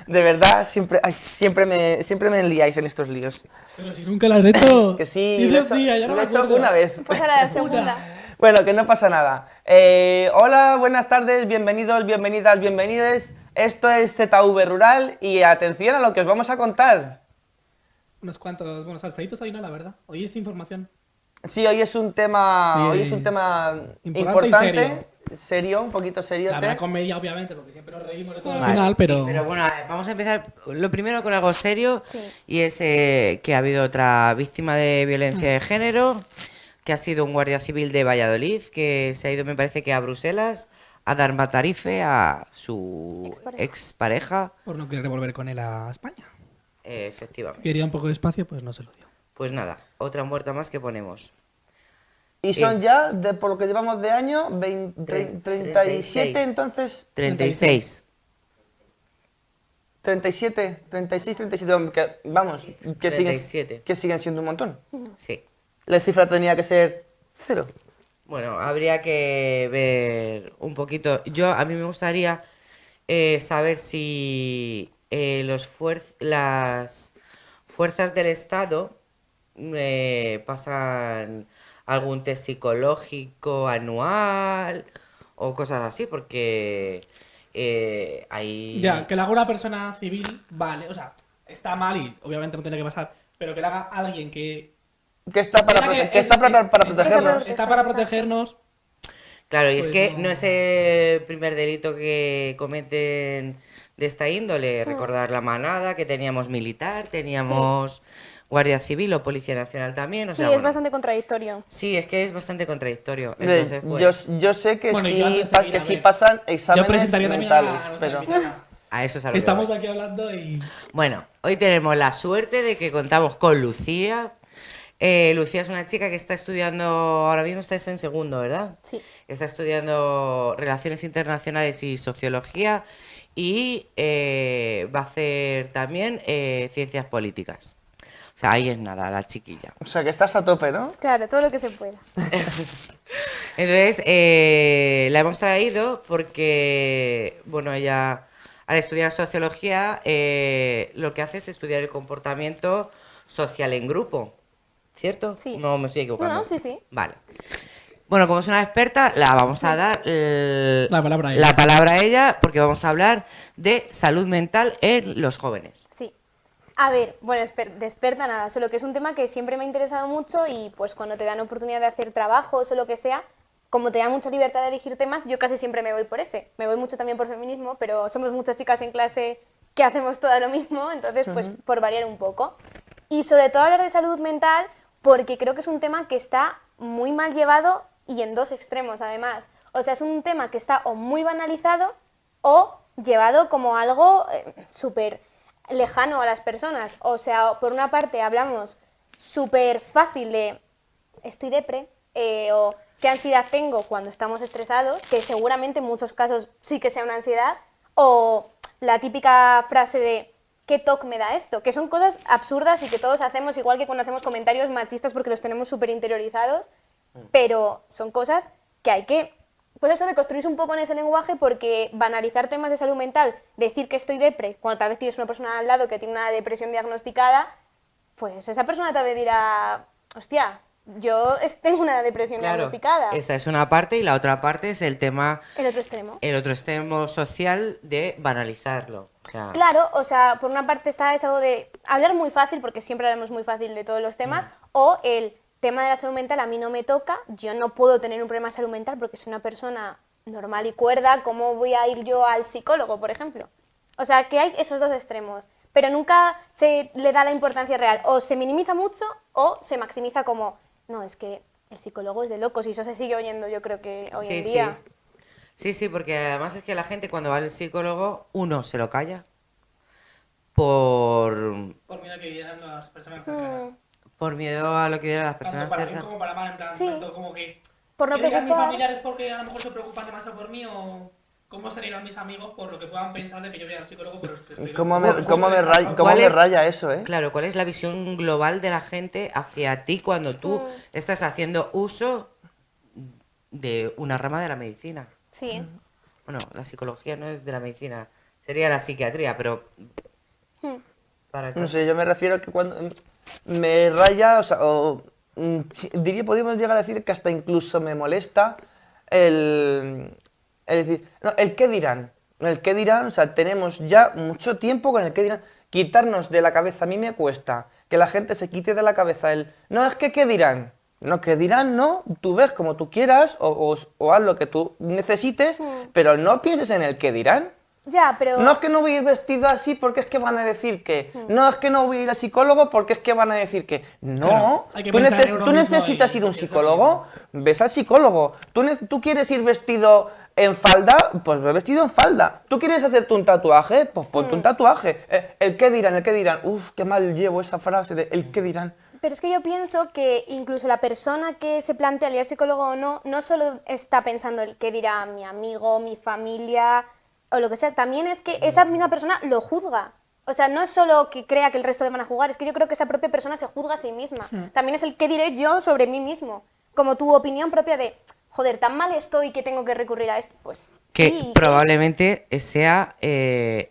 De verdad, siempre me liáis en estos líos. Pero si nunca lo has hecho. Que sí, Dice lo he un hecho, día, ya no lo me he hecho acuerdo. una vez. Pues ahora la segunda. Bueno, que no pasa nada. Hola, buenas tardes, bienvenidos, bienvenidas, bienvenides. Esto es ZV Rural y atención a lo que os vamos a contar. Unos cuantos, bueno, salsaditos hay, no, la verdad. Hoy es información. Sí, hoy es un tema, importante, serio, un poquito serio. La verdad, comedia, obviamente, porque siempre nos reímos de todo al Vale, final, pero... sí, pero bueno, a ver, vamos a empezar lo primero con algo serio. Sí. Y es que ha habido otra víctima de violencia de género, que ha sido un guardia civil de Valladolid, que se ha ido, me parece que a Bruselas, a dar matarife a su expareja. Por no querer volver con él a España. Efectivamente. Quería un poco de espacio, pues no se lo dio. Pues nada, otra muerta más que ponemos. Y son ya, por lo que llevamos de año, 37 entonces. 36. 37, 36, 37, vamos, que 37. siguen siendo un montón. Sí. La cifra tenía que ser 0. Bueno, habría que ver un poquito. A mí me gustaría saber si las fuerzas del Estado pasan algún test psicológico anual o cosas así, porque hay... Ya, que lo haga una persona civil, vale, o sea, está mal y obviamente no tiene que pasar, pero que lo haga alguien que está para protegernos. está para protegernos. Claro, y Pues es que no. no es el primer delito que cometen de esta índole. Recordar la manada, que teníamos militar, teníamos Guardia Civil o Policía Nacional también. O Sí, sea, es bueno, bastante contradictorio. sí, es que es bastante contradictorio. Entonces, pues, Yo sé que Bueno, sí, yo antes de ir a que sí ver, pasan Yo exámenes presentaría también mentales, a nuestra pero... invitada. a eso es a lo que Estamos voy. aquí hablando y... Bueno, hoy tenemos la suerte de que contamos con Lucía. Lucía es una chica que está estudiando, ahora mismo está en segundo, ¿verdad? Sí. Está estudiando Relaciones Internacionales y Sociología y va a hacer también Ciencias Políticas. O sea, ahí es nada, la chiquilla. O sea, que estás a tope, ¿no? Claro, todo lo que se pueda. Entonces, la hemos traído porque, bueno, ella al estudiar Sociología lo que hace es estudiar el comportamiento social en grupo. ¿Cierto? Sí. No me estoy equivocando. No, sí, sí. Vale. Bueno, como es una experta, la vamos a dar La palabra a ella. la palabra a ella porque vamos a hablar de salud mental en los jóvenes. Sí. A ver, bueno, de experta nada, solo que es un tema que siempre me ha interesado mucho y pues cuando te dan oportunidad de hacer trabajos o lo que sea, como te dan mucha libertad de elegir temas, yo casi siempre me voy por ese. Me voy mucho también por feminismo, pero somos muchas chicas en clase que hacemos todo lo mismo, entonces pues por variar un poco. Y sobre todo hablar de salud mental porque creo que es un tema que está muy mal llevado y en dos extremos además. O sea, es un tema que está o muy banalizado o llevado como algo súper lejano a las personas. O sea, por una parte hablamos súper fácil de estoy depre o qué ansiedad tengo cuando estamos estresados, que seguramente en muchos casos sí que sea una ansiedad, o la típica frase de ¿qué toque me da esto? Que son cosas absurdas y que todos hacemos, igual que cuando hacemos comentarios machistas porque los tenemos súper interiorizados, pero son cosas que hay que, pues eso, de construirse un poco en ese lenguaje, porque banalizar temas de salud mental, decir que estoy depre, cuando tal vez tienes una persona al lado que tiene una depresión diagnosticada, pues esa persona tal vez dirá, hostia, yo tengo una depresión diagnosticada. Esa es una parte y la otra parte es el tema, El otro extremo. el otro extremo social de banalizarlo. O sea, Claro, o sea, por una parte está eso de hablar muy fácil, porque siempre hablamos muy fácil de todos los temas, o el tema de la salud mental a mí no me toca, yo no puedo tener un problema de salud mental porque soy una persona normal y cuerda, ¿cómo voy a ir yo al psicólogo, por ejemplo? O sea, que hay esos dos extremos, pero nunca se le da la importancia real, o se minimiza mucho o se maximiza como, no, es que el psicólogo es de locos y eso se sigue oyendo yo creo que hoy en día. Sí, porque además es que la gente cuando va al psicólogo, uno se lo calla por Por miedo a que dirán las personas cercanas. miedo a lo que dirán las Tanto personas para bien cercanas. como para mal, en plan, Sí. tanto como que... Por no ¿qué dirán mis preocupar. familiares porque a lo mejor se preocupan demasiado por mí o cómo se dirán mis amigos por lo que puedan pensar de que yo voy al psicólogo pero es que estoy... ¿Cómo loco? ¿Cuál me es- raya eso, eh? Claro, ¿cuál es la visión global de la gente hacia ti cuando tú estás haciendo uso de una rama de la medicina? Sí. Bueno, la psicología no es de la medicina, sería la psiquiatría, pero... ¿Para qué? No sé, yo me refiero a que cuando me raya, o sea, diría, podríamos llegar a decir que hasta incluso me molesta el decir, no, el qué dirán. El qué dirán, o sea, tenemos ya mucho tiempo con el qué dirán. Quitarnos de la cabeza, a mí me cuesta que la gente se quite de la cabeza el, no, es que qué dirán. No, que dirán, no, tú ves como tú quieras o haz lo que tú necesites, pero no pienses en el qué dirán. Ya, pero... No es que no voy a ir vestido así porque es que van a decir que. No es que no voy a ir al psicólogo porque es que van a decir que. No. Claro, hay que Tú, pensar en uno tú mismo necesitas y ir a un piensa psicólogo, ves al psicólogo. Tú quieres ir vestido en falda, pues ve vestido en falda. ¿Tú quieres hacerte un tatuaje? Pues ponte un tatuaje. El qué dirán, el qué dirán. Uf, qué mal llevo esa frase de el qué dirán. Pero es que yo pienso que incluso la persona que se plantea ir al psicólogo o no, no solo está pensando el qué dirá mi amigo, mi familia o lo que sea, también es que esa misma persona lo juzga. O sea, no es solo que crea que el resto le van a juzgar, es que yo creo que esa propia persona se juzga a sí misma. También es el qué diré yo sobre mí mismo. Como tu opinión propia de, joder, tan mal estoy que tengo que recurrir a esto. Pues Que sí, probablemente sea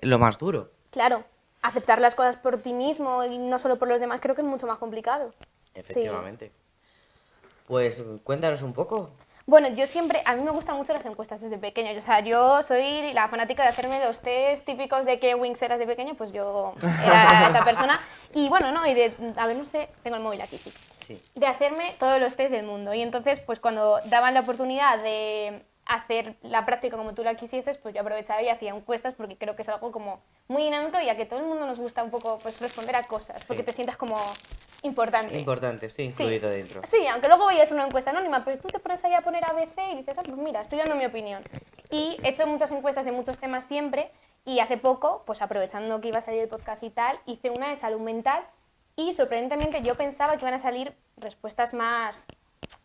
lo más duro. claro, aceptar las cosas por ti mismo y no solo por los demás creo que es mucho más complicado. Efectivamente. Pues cuéntanos un poco. Bueno, yo siempre, a mí me gustan mucho las encuestas desde pequeño. O sea, yo soy la fanática de hacerme los test típicos de qué Wings eras de pequeño, pues yo era esa persona. Y bueno, no, y de, a ver, no sé, tengo el móvil aquí, sí. Sí. De hacerme todos los test del mundo. Y entonces, pues cuando daban la oportunidad de hacer la práctica como tú la quisieses, pues yo aprovechaba y hacía encuestas porque creo que es algo como muy dinámico y a que todo el mundo nos gusta un poco pues responder a cosas, Sí. porque te sientas como importante. Importante, estoy incluido dentro. Sí, aunque luego vayas a una encuesta anónima, pero tú te pones ahí a poner ABC y dices, ah, pues mira, estoy dando mi opinión. Y he hecho muchas encuestas de muchos temas siempre y hace poco, pues aprovechando que iba a salir el podcast y tal, hice una de salud mental y sorprendentemente yo pensaba que iban a salir respuestas más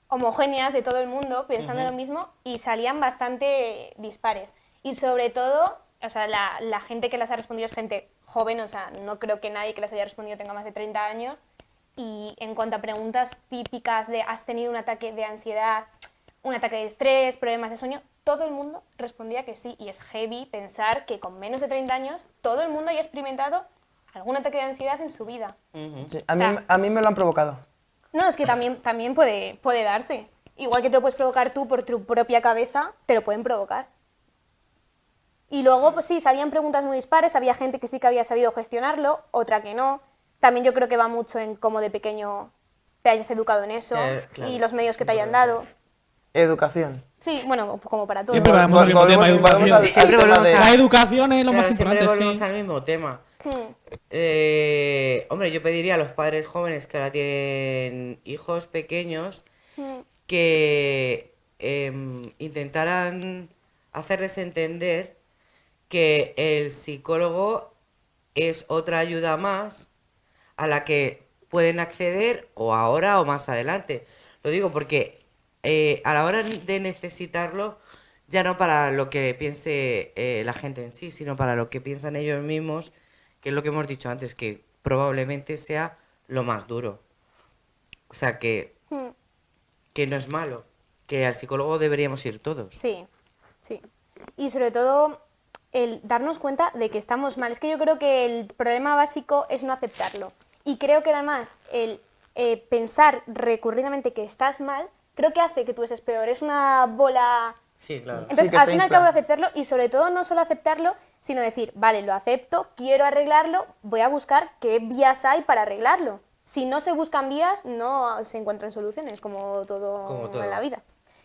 homogéneas de todo el mundo pensando lo mismo y salían bastante dispares. Y sobre todo, o sea, la gente que las ha respondido es gente joven, o sea, no creo que nadie que las haya respondido tenga más de 30 años. Y en cuanto a preguntas típicas de ¿has tenido un ataque de ansiedad, un ataque de estrés, problemas de sueño? Todo el mundo respondía que sí. Y es heavy pensar que con menos de 30 años todo el mundo haya experimentado algún ataque de ansiedad en su vida. Sí, O sea, a mí me lo han provocado. no, es que también puede darse. Igual que te lo puedes provocar tú por tu propia cabeza, te lo pueden provocar. Y luego, pues sí, salían preguntas muy dispares, había gente que sí que había sabido gestionarlo, otra que no. También yo creo que va mucho en cómo de pequeño te hayas educado en eso Claro, y los medios es que te hayan importante. dado. Educación. Sí, bueno, como para todo. Siempre vamos al mismo tema, volvemos educación. al Siempre tema volvemos de- La educación es lo Claro, más siempre importante. volvemos es que- al mismo tema. Hmm, Hombre, yo pediría a los padres jóvenes que ahora tienen hijos pequeños hmm, que intentaran hacerles entender que el psicólogo es otra ayuda más a la que pueden acceder o ahora o más adelante. Lo digo porque a la hora de necesitarlo, ya no para lo que piense la gente en sí, sino para lo que piensan ellos mismos, que es lo que hemos dicho antes, que probablemente sea lo más duro. O sea, hmm. que no es malo, que al psicólogo deberíamos ir todos. Sí, sí. Y sobre todo el darnos cuenta de que estamos mal. Es que yo creo que el problema básico es no aceptarlo. Y creo que además el pensar recurridamente que estás mal, creo que hace que tú estés peor. Es una bola... Sí, claro. Entonces, que al se fin y al infla. cabo, aceptarlo y sobre todo no solo aceptarlo, sino decir, vale, lo acepto, quiero arreglarlo, voy a buscar qué vías hay para arreglarlo. Si no se buscan vías, no se encuentran soluciones, como todo todo. en la vida.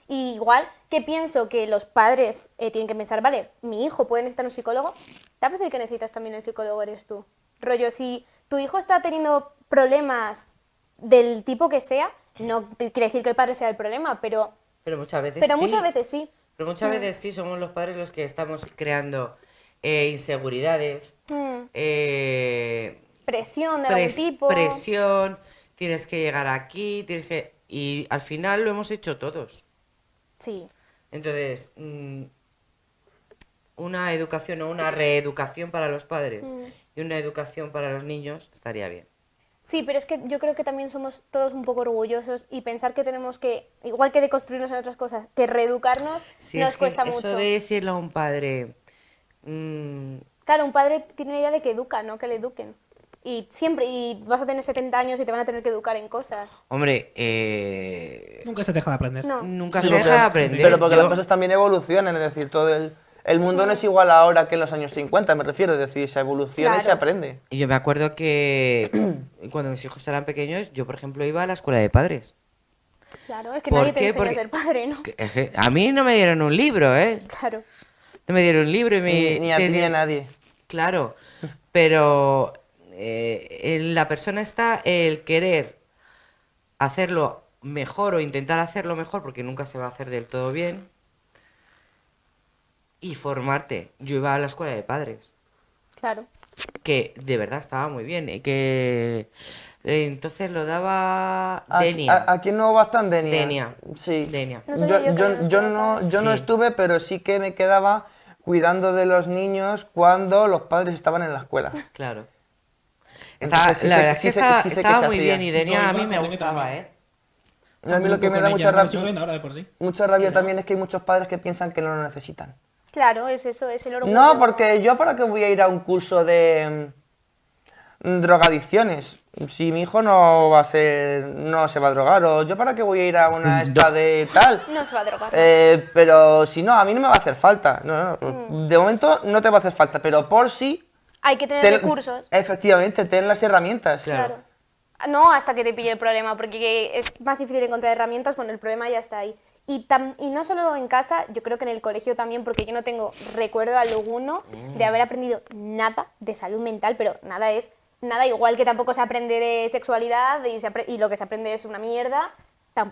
Y igual que pienso que los padres tienen que pensar, vale, mi hijo puede necesitar un psicólogo, tal vez el que necesitas también el psicólogo eres tú. Rollo, si tu hijo está teniendo problemas del tipo que sea, no quiere decir que el padre sea el problema, pero Pero muchas veces sí. muchas veces sí. Pero muchas veces sí, somos los padres los que estamos creando inseguridades, Mm. Presión de algún tipo. presión, tienes que llegar aquí, y al final lo hemos hecho todos. Sí. Entonces, una educación o una reeducación para los padres y una educación para los niños estaría bien. Sí, pero es que yo creo que también somos todos un poco orgullosos y pensar que tenemos que, igual que deconstruirnos en otras cosas, que reeducarnos Si nos es que cuesta eso mucho. de decirle a un padre, mm, Claro, un padre tiene la idea de que educa, no que le eduquen. Y siempre, y vas a tener 70 años y te van a tener que educar en cosas. hombre, Nunca se deja de aprender. No. nunca Sí, se deja de aprender. pero porque las Yo- cosas también evolucionan, es decir, todo el mundo no es igual ahora que en los años 50, me refiero, es decir, se evoluciona y se Claro. aprende. Y yo me acuerdo que cuando mis hijos eran pequeños, yo, por ejemplo, iba a la escuela de padres. Claro, es que ¿Por nadie te qué? enseña a Porque- ser padre, ¿no? A mí no me dieron un libro, ¿eh? Claro. No me dieron un libro y me... Ni a ti ni a nadie. Claro, pero en la persona está el querer hacerlo mejor o intentar hacerlo mejor, porque nunca se va a hacer del todo bien, y formarte. Yo iba a la escuela de padres, Claro. que de verdad estaba muy bien, que entonces lo daba ¿A, Denia. aquí no va tan Denia? Denia. Sí. Denia. No sabía yo que había una escuela de Yo no Sí. estuve, pero sí que me quedaba cuidando de los niños cuando los padres estaban en la escuela. Claro. Entonces, sí La sé- verdad es sí que sé- estaba, sí sé que estaba se muy hacía. bien y Denia a Yo mí iba me con ella gustaba, también. ¿eh? A mí lo que me da mucha Lo sigo rabia, viendo ahora de por sí. mucha rabia también es que hay muchos padres que piensan que no lo necesitan. Claro, es eso, es el orgullo. No, porque yo para qué voy a ir a un curso de drogadicciones. Si mi hijo no va a ser, no se va a drogar, o yo para qué voy a ir a una esta de tal. No se va a drogar. Pero si no, a mí no me va a hacer falta. No, no, de momento no te va a hacer falta, pero por si Hay que tener ten- recursos. efectivamente, ten las herramientas. Claro. No hasta que te pille el problema, porque es más difícil encontrar herramientas cuando el problema ya está ahí. Y no solo en casa, yo creo que en el colegio también, porque yo no tengo recuerdo alguno de haber aprendido nada de salud mental, pero nada es nada, igual que tampoco se aprende de sexualidad y lo que se aprende es una mierda,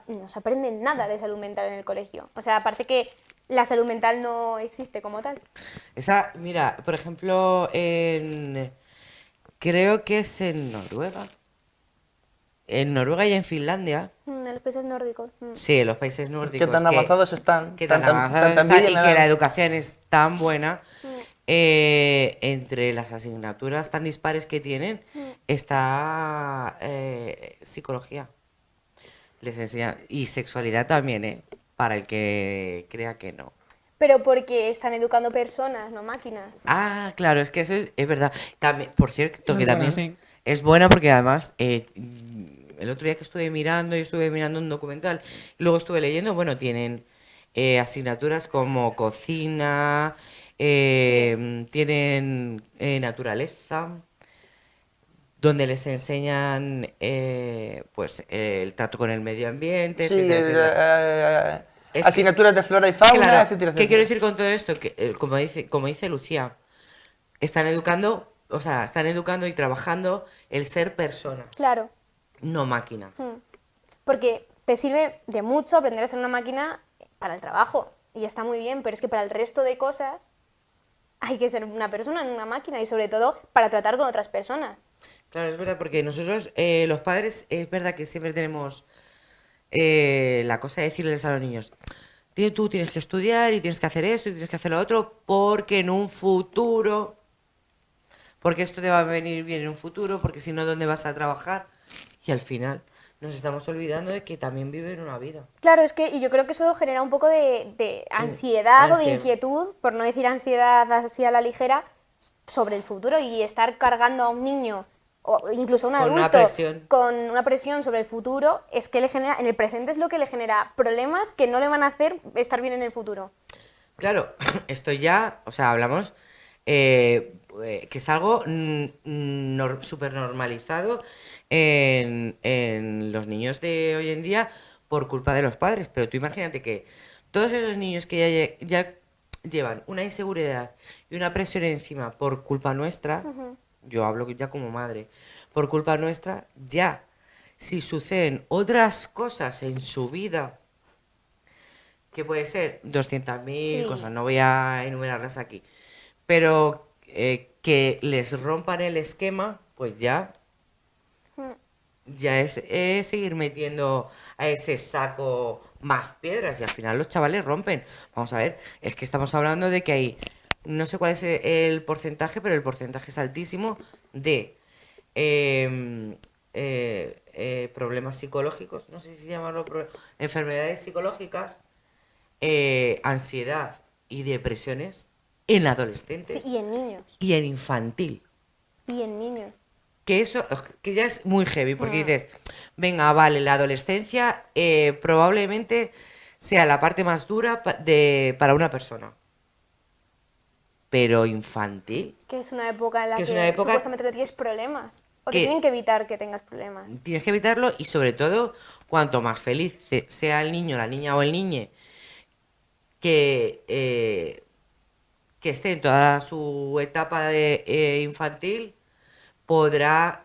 no se aprende nada de salud mental en el colegio. O sea, aparte que la salud mental no existe como tal. Esa, mira, por ejemplo, creo que es en Noruega. En Noruega y en Finlandia. En los países nórdicos. Sí, en los países nórdicos. Qué tan avanzados están. Que tan tanta- avanzados tanta están envidia y me que la dan. educación es tan buena. Entre las asignaturas tan dispares que tienen está psicología. Les enseña, y sexualidad también, ¿eh? Para el que crea que no. Pero porque están educando personas, no máquinas. Ah, claro, es que eso es verdad. También, por cierto, Es que buena, también sí. es buena porque además el otro día que estuve mirando un documental, y luego estuve leyendo, bueno, tienen asignaturas como cocina, tienen naturaleza, donde les enseñan pues el trato con el medio ambiente, Sí, etcétera, etcétera. Es que- asignaturas de flora y fauna, Claro, etcétera, ¿qué etcétera. quiero decir con todo esto? Que, como dice Lucía, están educando, o sea, están educando y trabajando el ser personas, Claro. no máquinas. Porque te sirve de mucho aprender a ser una máquina para el trabajo. Y está muy bien, pero es que para el resto de cosas hay que ser una persona, no una máquina. Y sobre todo para tratar con otras personas. Claro, es verdad, porque nosotros, los padres, es verdad que siempre tenemos la cosa de decirles a los niños, tú tienes que estudiar y tienes que hacer esto y tienes que hacer lo otro, porque en un futuro, porque esto te va a venir bien en un futuro, porque si no, ¿dónde vas a trabajar? Y al final nos estamos olvidando de que también viven una vida. Claro, es que y yo creo que eso genera un poco de ansiedad o de ansia. inquietud, por no decir ansiedad así a la ligera, sobre el futuro y estar cargando a un niño o incluso a un Con una adulto presión. con una presión sobre el futuro, es que le genera, en el presente es lo que le genera problemas que no le van a hacer estar bien en el futuro. Claro, esto ya, o sea, hablamos que es algo súper normalizado en los niños de hoy en día por culpa de los padres. Pero tú imagínate que todos esos niños que ya llevan una inseguridad y una presión encima por culpa nuestra, yo hablo ya como madre, por culpa nuestra, ya, si suceden otras cosas en su vida, que puede ser 200.000 Sí. cosas, no voy a enumerarlas aquí, pero que les rompan el esquema, pues ya es seguir metiendo a ese saco más piedras y al final los chavales rompen. Vamos a ver, es que estamos hablando de que hay, no sé cuál es el porcentaje, pero el porcentaje es altísimo de problemas psicológicos, no sé si llamarlo enfermedades psicológicas, ansiedad y depresiones en Sí, adolescentes y en niños. y en infantil. Y en niños. Que eso, que ya es muy heavy, porque Mm. dices, venga, vale, la adolescencia probablemente sea la parte más dura para una persona. Pero infantil, Que es una época en la que es que una época supuestamente no tienes problemas. O te que tienen que evitar que tengas problemas. tienes que evitarlo y sobre todo, cuanto más feliz sea el niño, la niña o el niñe que, que esté en toda su etapa de infantil, podrá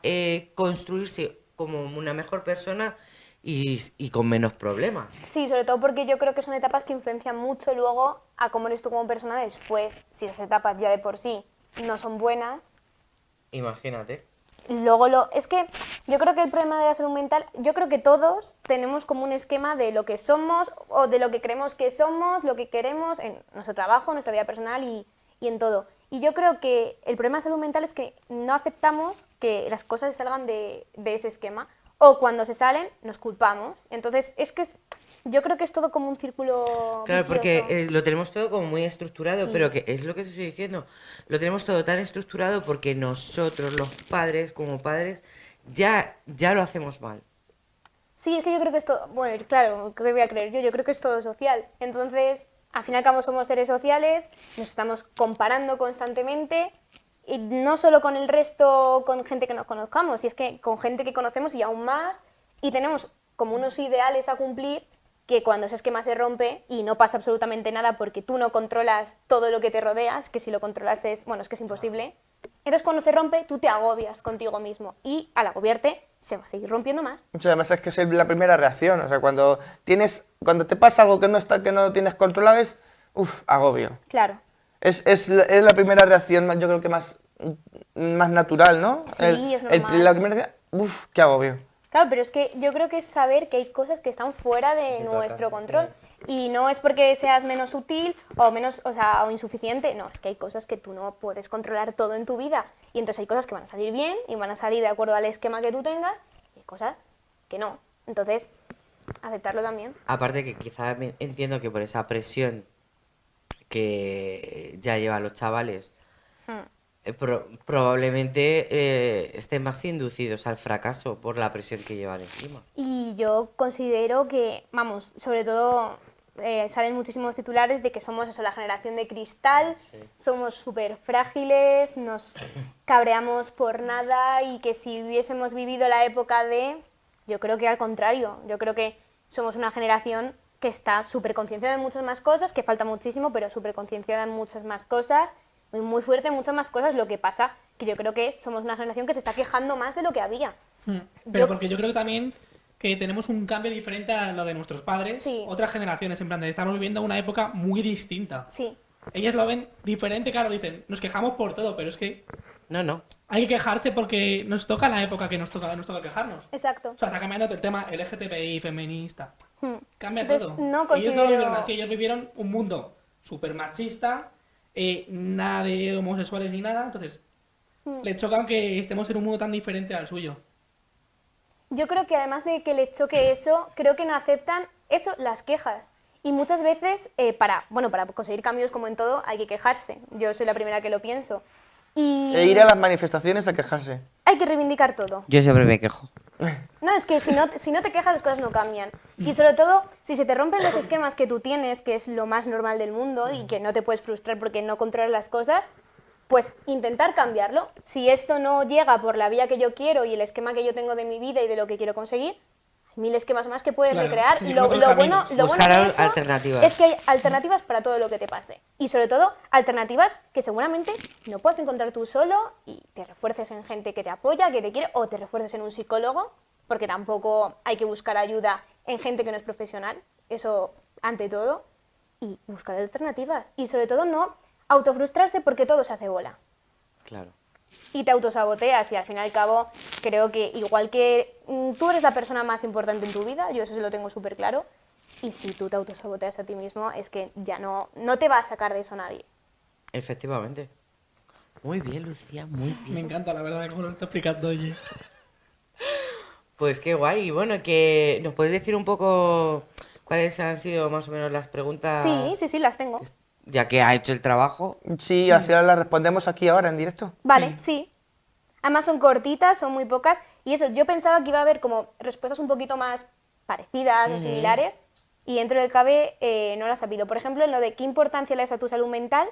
construirse como una mejor persona y con menos problemas. Sí, sobre todo porque yo creo que son etapas que influencian mucho luego a cómo eres tú como persona después. Si esas etapas ya de por sí no son buenas, Imagínate. luego es que yo creo que el problema de la salud mental, yo creo que todos tenemos como un esquema de lo que somos o de lo que creemos que somos, lo que queremos en nuestro trabajo, nuestra vida personal y en todo. Y yo creo que el problema de salud mental es que no aceptamos que las cosas salgan de ese esquema. O cuando se salen, nos culpamos. Entonces, yo creo que es todo como un círculo Claro, vicioso. porque lo tenemos todo como muy estructurado, Sí. pero que es lo que te estoy diciendo. Lo tenemos todo tan estructurado porque nosotros, los padres, como padres, ya lo hacemos mal. Sí, es que yo creo que es todo, bueno, claro, ¿qué voy a creer yo? Yo creo que es todo social. Entonces, al fin y al cabo somos seres sociales, nos estamos comparando constantemente, y no solo con el resto, con gente que nos conozcamos, y es que con gente que conocemos y aún más, y tenemos como unos ideales a cumplir que cuando ese esquema se rompe y no pasa absolutamente nada porque tú no controlas todo lo que te rodeas, que si lo controlas es que es imposible. Entonces cuando se rompe tú te agobias contigo mismo y al agobiarte se va a seguir rompiendo más. O sea, además es que es la primera reacción. O sea, cuando te pasa algo que no tienes controlado es, agobio. Claro. Es la primera reacción, yo creo que más natural, ¿no? Sí, es normal. La primera reacción, qué agobio. Claro, pero es que yo creo que es saber que hay cosas que están fuera de nuestro control. Y no es porque seas menos útil o o insuficiente, no, es que hay cosas que tú no puedes controlar todo en tu vida. Y entonces hay cosas que van a salir bien y van a salir de acuerdo al esquema que tú tengas, y hay cosas que no. Entonces, aceptarlo también. Aparte que quizás entiendo que por esa presión que ya llevan los chavales, Hmm. probablemente estén más inducidos al fracaso por la presión que llevan encima. Y yo considero que, vamos, sobre todo salen muchísimos titulares de que somos eso, la generación de cristal, somos súper frágiles, nos cabreamos por nada y que si hubiésemos vivido la época yo creo que al contrario, yo creo que somos una generación que está súper concienciada de muchas más cosas, que falta muchísimo, pero súper concienciada en muchas más cosas, muy fuerte en muchas más cosas, lo que pasa que yo creo que somos una generación que se está quejando más de lo que había. Pero porque yo creo que también que tenemos un cambio diferente a lo de nuestros padres, Sí. otras generaciones, en plan de estamos viviendo una época muy distinta. Sí, Ellas lo ven diferente, claro, dicen, nos quejamos por todo, pero es que No. hay que quejarse porque nos toca la época que nos toca quejarnos. exacto. O sea, está cambiando el tema LGTBI, feminista. Hmm. Cambia Entonces, todo. no Ellos no lo considero- vivieron así, ellos vivieron un mundo súper machista, nada de homosexuales ni nada, entonces le chocan que estemos en un mundo tan diferente al suyo. Yo creo que además de que les choque eso, creo que no aceptan eso, las quejas. Y muchas veces, para conseguir cambios como en todo, hay que quejarse. Yo soy la primera que lo pienso. Y E ir a las manifestaciones a quejarse. hay que reivindicar todo. Yo siempre me quejo. No, es que si no te quejas, las cosas no cambian. Y sobre todo, si se te rompen los esquemas que tú tienes, que es lo más normal del mundo y que no te puedes frustrar porque no controlas las cosas, pues intentar cambiarlo. Si esto no llega por la vía que yo quiero y el esquema que yo tengo de mi vida y de lo que quiero conseguir, hay 1000 esquemas más que puedes Claro, recrear. sí, sí, Lo otros bueno caminos. Buscar de eso alternativas. es que hay alternativas para todo lo que te pase. Y sobre todo, alternativas que seguramente no puedas encontrar tú solo y te refuerces en gente que te apoya, que te quiere, o te refuerces en un psicólogo, porque tampoco hay que buscar ayuda en gente que no es profesional. Eso ante todo. Y buscar alternativas. Y sobre todo no autofrustrarse porque todo se hace bola. Claro. Y te autosaboteas y al fin y al cabo creo que igual que tú eres la persona más importante en tu vida, yo eso se lo tengo súper claro, y si tú te autosaboteas a ti mismo es que ya no te va a sacar de eso nadie. Efectivamente. Muy bien, Lucía, muy bien. Me encanta, la verdad, cómo lo está explicando, oye. Pues qué guay. Y bueno, que ¿nos puedes decir un poco cuáles han sido más o menos las preguntas? Sí, las tengo. Ya que ha hecho el trabajo. Sí, al final la respondemos aquí ahora en directo. Vale, Sí. sí. Además son cortitas, son muy pocas. Y eso, yo pensaba que iba a haber como respuestas un poquito más parecidas o similares. Y dentro del cabe no las ha habido. Por ejemplo, en lo de qué importancia le das a tu salud mental,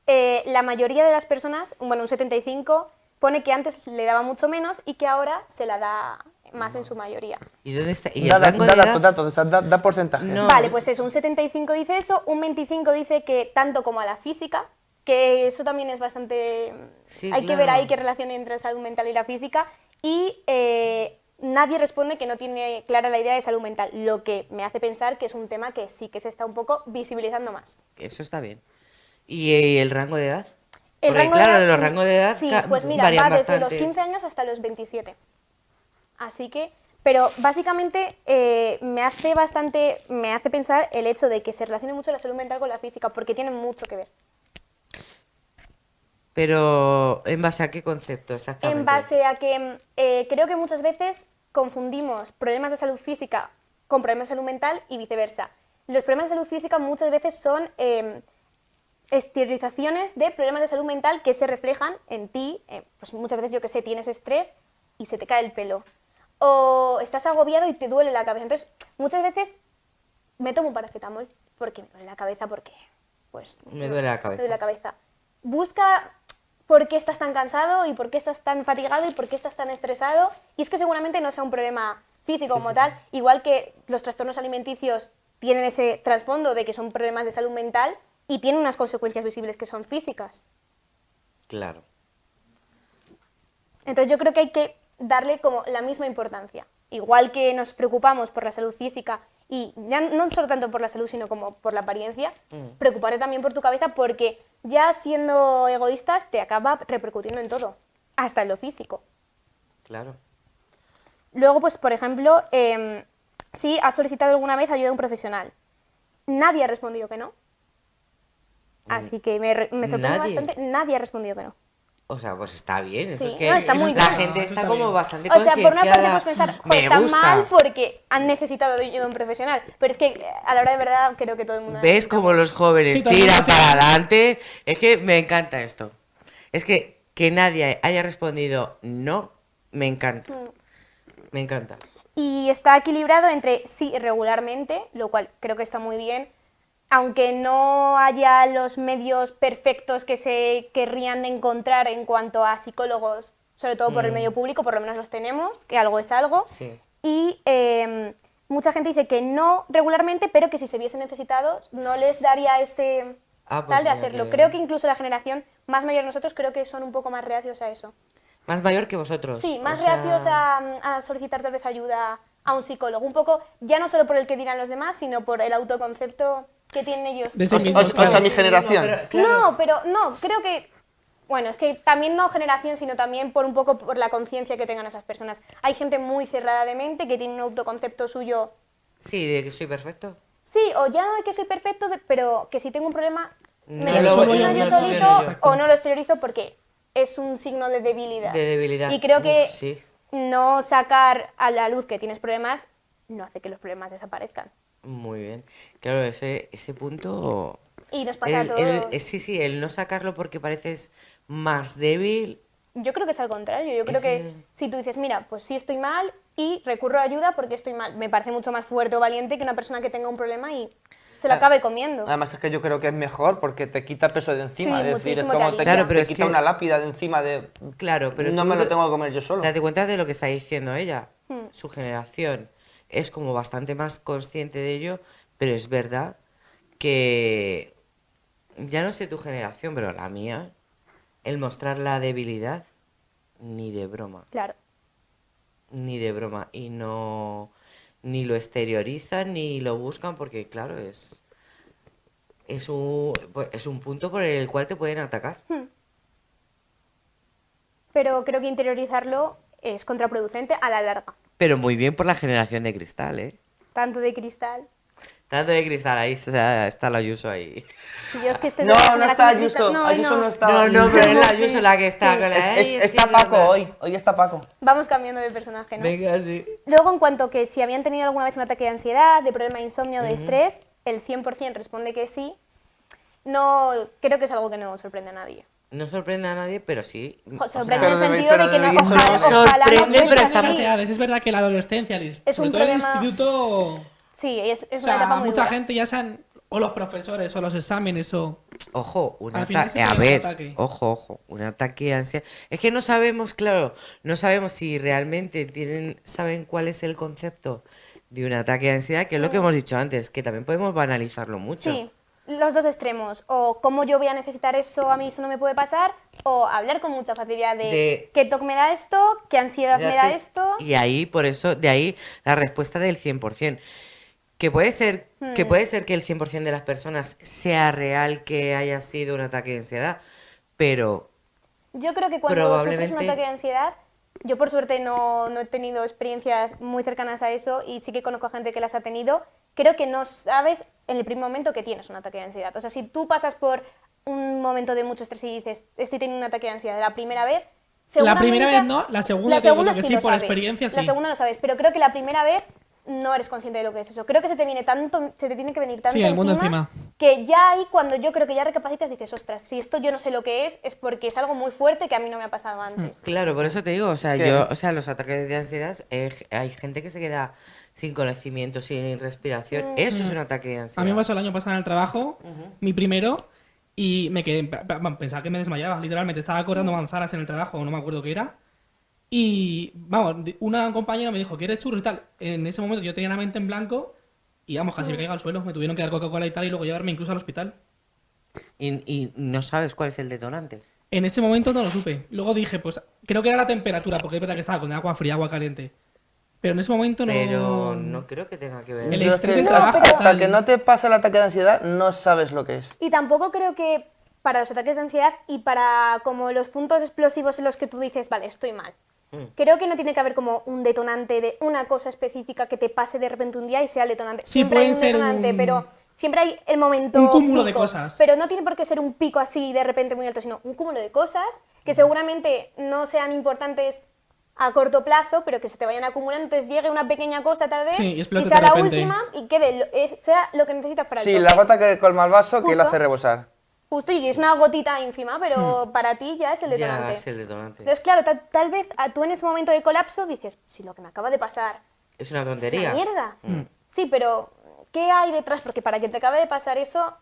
la mayoría de las personas, bueno, un 75, pone que antes le daba mucho menos y que ahora se la da más en su mayoría. ¿Y dónde está? ¿Y Da, el rango de datos, edad? datos, o sea, da porcentaje. No. Vale, pues eso, un 75 dice eso, un 25 dice que tanto como a la física, que eso también es bastante... Sí, hay que ver claro. ahí qué relación hay entre la salud mental y la física. Y nadie responde que no tiene clara la idea de salud mental, lo que me hace pensar que es un tema que sí que se está un poco visibilizando más. Eso está bien. ¿Y el rango de edad? El Porque rango de claro, edad, los rangos de edad sí, pues mira, varían va desde bastante. los 15 años hasta los 27. Así que, pero básicamente me hace pensar el hecho de que se relacione mucho la salud mental con la física, porque tienen mucho que ver. Pero ¿en base a qué concepto exactamente? En base a que creo que muchas veces confundimos problemas de salud física con problemas de salud mental y viceversa. Los problemas de salud física muchas veces son exteriorizaciones de problemas de salud mental que se reflejan en ti. Pues muchas veces, yo que sé, tienes estrés y se te cae el pelo. O estás agobiado y te duele la cabeza. Entonces, muchas veces me tomo un paracetamol porque me duele la cabeza, porque pues Me duele la cabeza. me duele la cabeza. Busca por qué estás tan cansado y por qué estás tan fatigado y por qué estás tan estresado. Y es que seguramente no sea un problema físico como tal, igual que los trastornos alimenticios tienen ese trasfondo de que son problemas de salud mental y tienen unas consecuencias visibles que son físicas. Claro. Entonces yo creo que hay que darle como la misma importancia. Igual que nos preocupamos por la salud física y ya no solo tanto por la salud, sino como por la apariencia, preocuparte también por tu cabeza, porque ya siendo egoístas te acaba repercutiendo en todo, hasta en lo físico. Claro. Luego, pues por ejemplo, si has solicitado alguna vez ayuda de un profesional, nadie ha respondido que no. Así que me sorprende ¿Nadie? bastante, nadie ha respondido que no. O sea, pues está bien. Eso Sí, es que no, está muy la bien. gente Eso está está como bien. bastante O sea, por una parte concienciada. puedes pensar, Me está gusta. mal porque han necesitado de ayuda de un profesional, pero es que a la hora de verdad creo que todo el mundo... ¿Ves cómo los jóvenes Sí, todo el mundo tiran hace- para adelante? Es que me encanta esto. Es que nadie haya respondido no, me encanta. Me encanta. Y está equilibrado entre sí regularmente, lo cual creo que está muy bien, aunque no haya los medios perfectos que se querrían de encontrar en cuanto a psicólogos, sobre todo por el medio público, por lo menos los tenemos, que algo es algo. Sí. Y mucha gente dice que no regularmente, pero que si se viesen necesitados no les daría este Ah, pues tal de mira hacerlo. que- Creo que incluso la generación más mayor de nosotros creo que son un poco más reacios a eso. Más mayor que vosotros. Sí, o más sea, reacios a solicitar tal vez ayuda a un psicólogo. Un poco, ya no solo por el que dirán los demás, sino por el autoconcepto que tienen ellos. De sí O mismos, sea, claro. mi generación. Pero, claro, No, pero no, creo que... Bueno, es que también no generación, sino también por un poco por la conciencia que tengan esas personas. Hay gente muy cerrada de mente que tiene un autoconcepto suyo. Sí, de que soy perfecto. Sí, o ya no de que soy perfecto, pero que si tengo un problema me No lo lo- soluciono no yo lo solito soluciono yo. o no lo exteriorizo porque es un signo de debilidad. De debilidad. Y creo que Uf, sí. no sacar a la luz que tienes problemas no hace que los problemas desaparezcan. Muy bien. Claro, ese punto. Y nos pasa a todos. Sí, el no sacarlo porque pareces más débil. Yo creo que es al contrario. Yo creo que Ese- si tú dices, mira, pues sí estoy mal y recurro a ayuda porque estoy mal, me parece mucho más fuerte o valiente que una persona que tenga un problema y se lo acabe comiendo. Además es que yo creo que es mejor porque te quita peso de encima. Sí, Es decir, es muchísimo como te te, alivia. Claro, pero te es quita que- una lápida de encima de... Claro, pero no tú me lo tengo que comer yo solo. date cuenta de lo que está diciendo ella. Hmm. Su generación es como bastante más consciente de ello, pero es verdad que ya no sé tu generación, pero la mía, el mostrar la debilidad, ni de broma, Claro. ni de broma. Y no, ni lo exteriorizan, ni lo buscan, porque claro, es un punto por el cual te pueden atacar. Pero creo que interiorizarlo es contraproducente a la larga. Pero muy bien por la generación de cristal, ¿eh? Tanto de cristal. Tanto de cristal ahí, o sea, está la Ayuso ahí. Si yo es que estoy No, trabajando no en la está casa de cristal- Ayuso. Ayuso no está. No, no, pero es la Ayuso la que está Sí. con la... "Ay, es que Está es Paco verdad". hoy está Paco. Vamos cambiando de personaje, ¿no? Venga, sí. Luego, en cuanto que si habían tenido alguna vez un ataque de ansiedad, de problema de insomnio, de estrés, el 100% responde que sí. No, creo que es algo que no sorprende a nadie. No sorprende a nadie, pero sí. Sorprende en el pero sentido de que no, debería ojalá, sorprender. ojalá no Sorprende, fuese pero está así. muy- Es verdad que la adolescencia, Es sobre un todo el problema- instituto... Sí, es O una sea, etapa muy mucha dura. gente ya sean o los profesores o los exámenes o... Ojo, un Al final ataque. se A pega un ver, ataque. ojo, un ataque de ansiedad. Es que no sabemos, claro, no sabemos si realmente saben cuál es el concepto de un ataque de ansiedad, que es lo que hemos dicho antes, que también podemos banalizarlo mucho. Sí, los dos extremos. O cómo yo voy a necesitar eso, a mí eso no me puede pasar. O hablar con mucha facilidad de qué TOC me da esto, qué ansiedad me da esto. Y ahí, por eso, de ahí la respuesta del 100%. Que puede ser que el 100% de las personas sea real que haya sido un ataque de ansiedad, pero Yo creo que cuando sufres un probablemente- ataque de ansiedad, yo por suerte no he tenido experiencias muy cercanas a eso y sí que conozco a gente que las ha tenido, creo que no sabes en el primer momento que tienes un ataque de ansiedad. O sea, si tú pasas por un momento de mucho estrés y dices, estoy teniendo un ataque de ansiedad la primera vez, La primera seguramente- vez no, la segunda te digo que sí, lo por sabes. experiencia sí. La segunda lo sabes, pero creo que la primera vez no eres consciente de lo que es eso. Creo que se te tiene que venir tanto Sí, el mundo encima. que ya ahí cuando yo creo que ya recapacitas dices, ostras, si esto yo no sé lo que es porque es algo muy fuerte que a mí no me ha pasado antes. claro, por eso te digo, o sea, ¿Qué? los ataques de ansiedad, hay gente que se queda sin conocimiento, sin respiración. Eso es un ataque de A ansiedad. mí me pasó el año pasado en el trabajo, mi primero, y me quedé, pensaba que me desmayaba, literalmente. Estaba cortando manzanas en el trabajo, no me acuerdo qué era. Y, vamos, una compañera me dijo, ¿quieres churros y tal? En ese momento yo tenía la mente en blanco y, vamos, casi me caigo al suelo. Me tuvieron que dar Coca-Cola y tal y luego llevarme incluso al hospital. Y no sabes cuál es el detonante. En ese momento no lo supe. Luego dije, pues, creo que era la temperatura, porque es verdad que estaba con agua fría, agua caliente. Pero en ese momento no... Pero no creo que tenga que ver. El Yo es estrés que del trabajo, hasta tal. que no te pasa el ataque de ansiedad, no sabes lo que es. Y tampoco creo que para los ataques de ansiedad y para como los puntos explosivos en los que tú dices, vale, estoy mal. Creo que no tiene que haber como un detonante de una cosa específica que te pase de repente un día y sea el detonante. Sí, Siempre hay pueden un ser detonante, un- pero siempre hay el momento un cúmulo de pico. cosas. Pero no tiene por qué ser un pico así de repente muy alto, sino un cúmulo de cosas que seguramente no sean importantes a corto plazo, pero que se te vayan acumulando, entonces llegue una pequeña cosa tal vez Sí, y explote sea de la repente. última y sea lo que necesitas para el Sí, toque. la gota que colma el vaso que la Justo. hace rebosar. Justo, y es una gotita ínfima, pero para ti ya es el detonante. Ya es el detonante. Entonces, claro, tal vez tú en ese momento de colapso dices, si lo que me acaba de pasar Es una es tontería. una mierda. Sí, pero ¿qué hay detrás? Porque para que te acabe de pasar eso,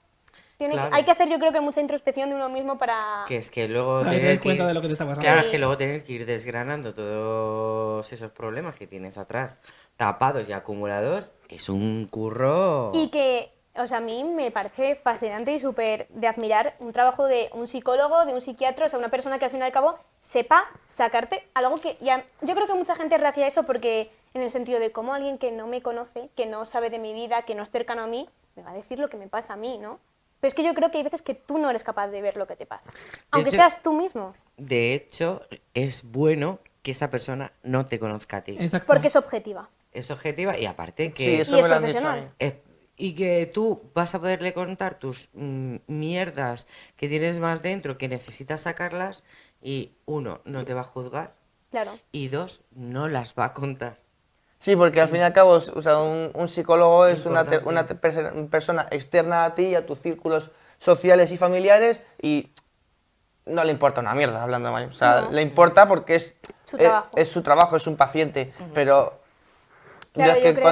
Claro. hay que hacer yo creo que mucha introspección de uno mismo para... Que es que luego Para que te tener des cuenta de lo que te está pasando. Claro, Sí. es que luego tener que ir desgranando todos esos problemas que tienes atrás, tapados y acumulados, es un curro. Y que, o sea, a mí me parece fascinante y súper de admirar un trabajo de un psicólogo, de un psiquiatra, o sea, una persona que al fin y al cabo sepa sacarte algo que ya... Yo creo que mucha gente reacciona a eso porque en el sentido de cómo alguien que no me conoce, que no sabe de mi vida, que no es cercano a mí, me va a decir lo que me pasa a mí, ¿no? Pero es que yo creo que hay veces que tú no eres capaz de ver lo que te pasa. Aunque hecho- seas tú mismo, De hecho, es bueno que esa persona no te conozca a ti. Exacto. porque es objetiva. Es objetiva y aparte Sí, que... eso Y es me lo han dicho a mí. profesional. Y que tú vas a poderle contar tus mierdas que tienes más dentro, que necesitas sacarlas, y uno, no te va a juzgar, Claro. y dos, no las va a contar. Sí, porque al fin y al cabo, o sea, un psicólogo es Importante. persona externa a ti y a tus círculos sociales y familiares y no le importa una mierda, hablando mal. O sea, No. le importa porque es Su trabajo. es su trabajo, es un paciente. Pero Claro, yo es yo que creo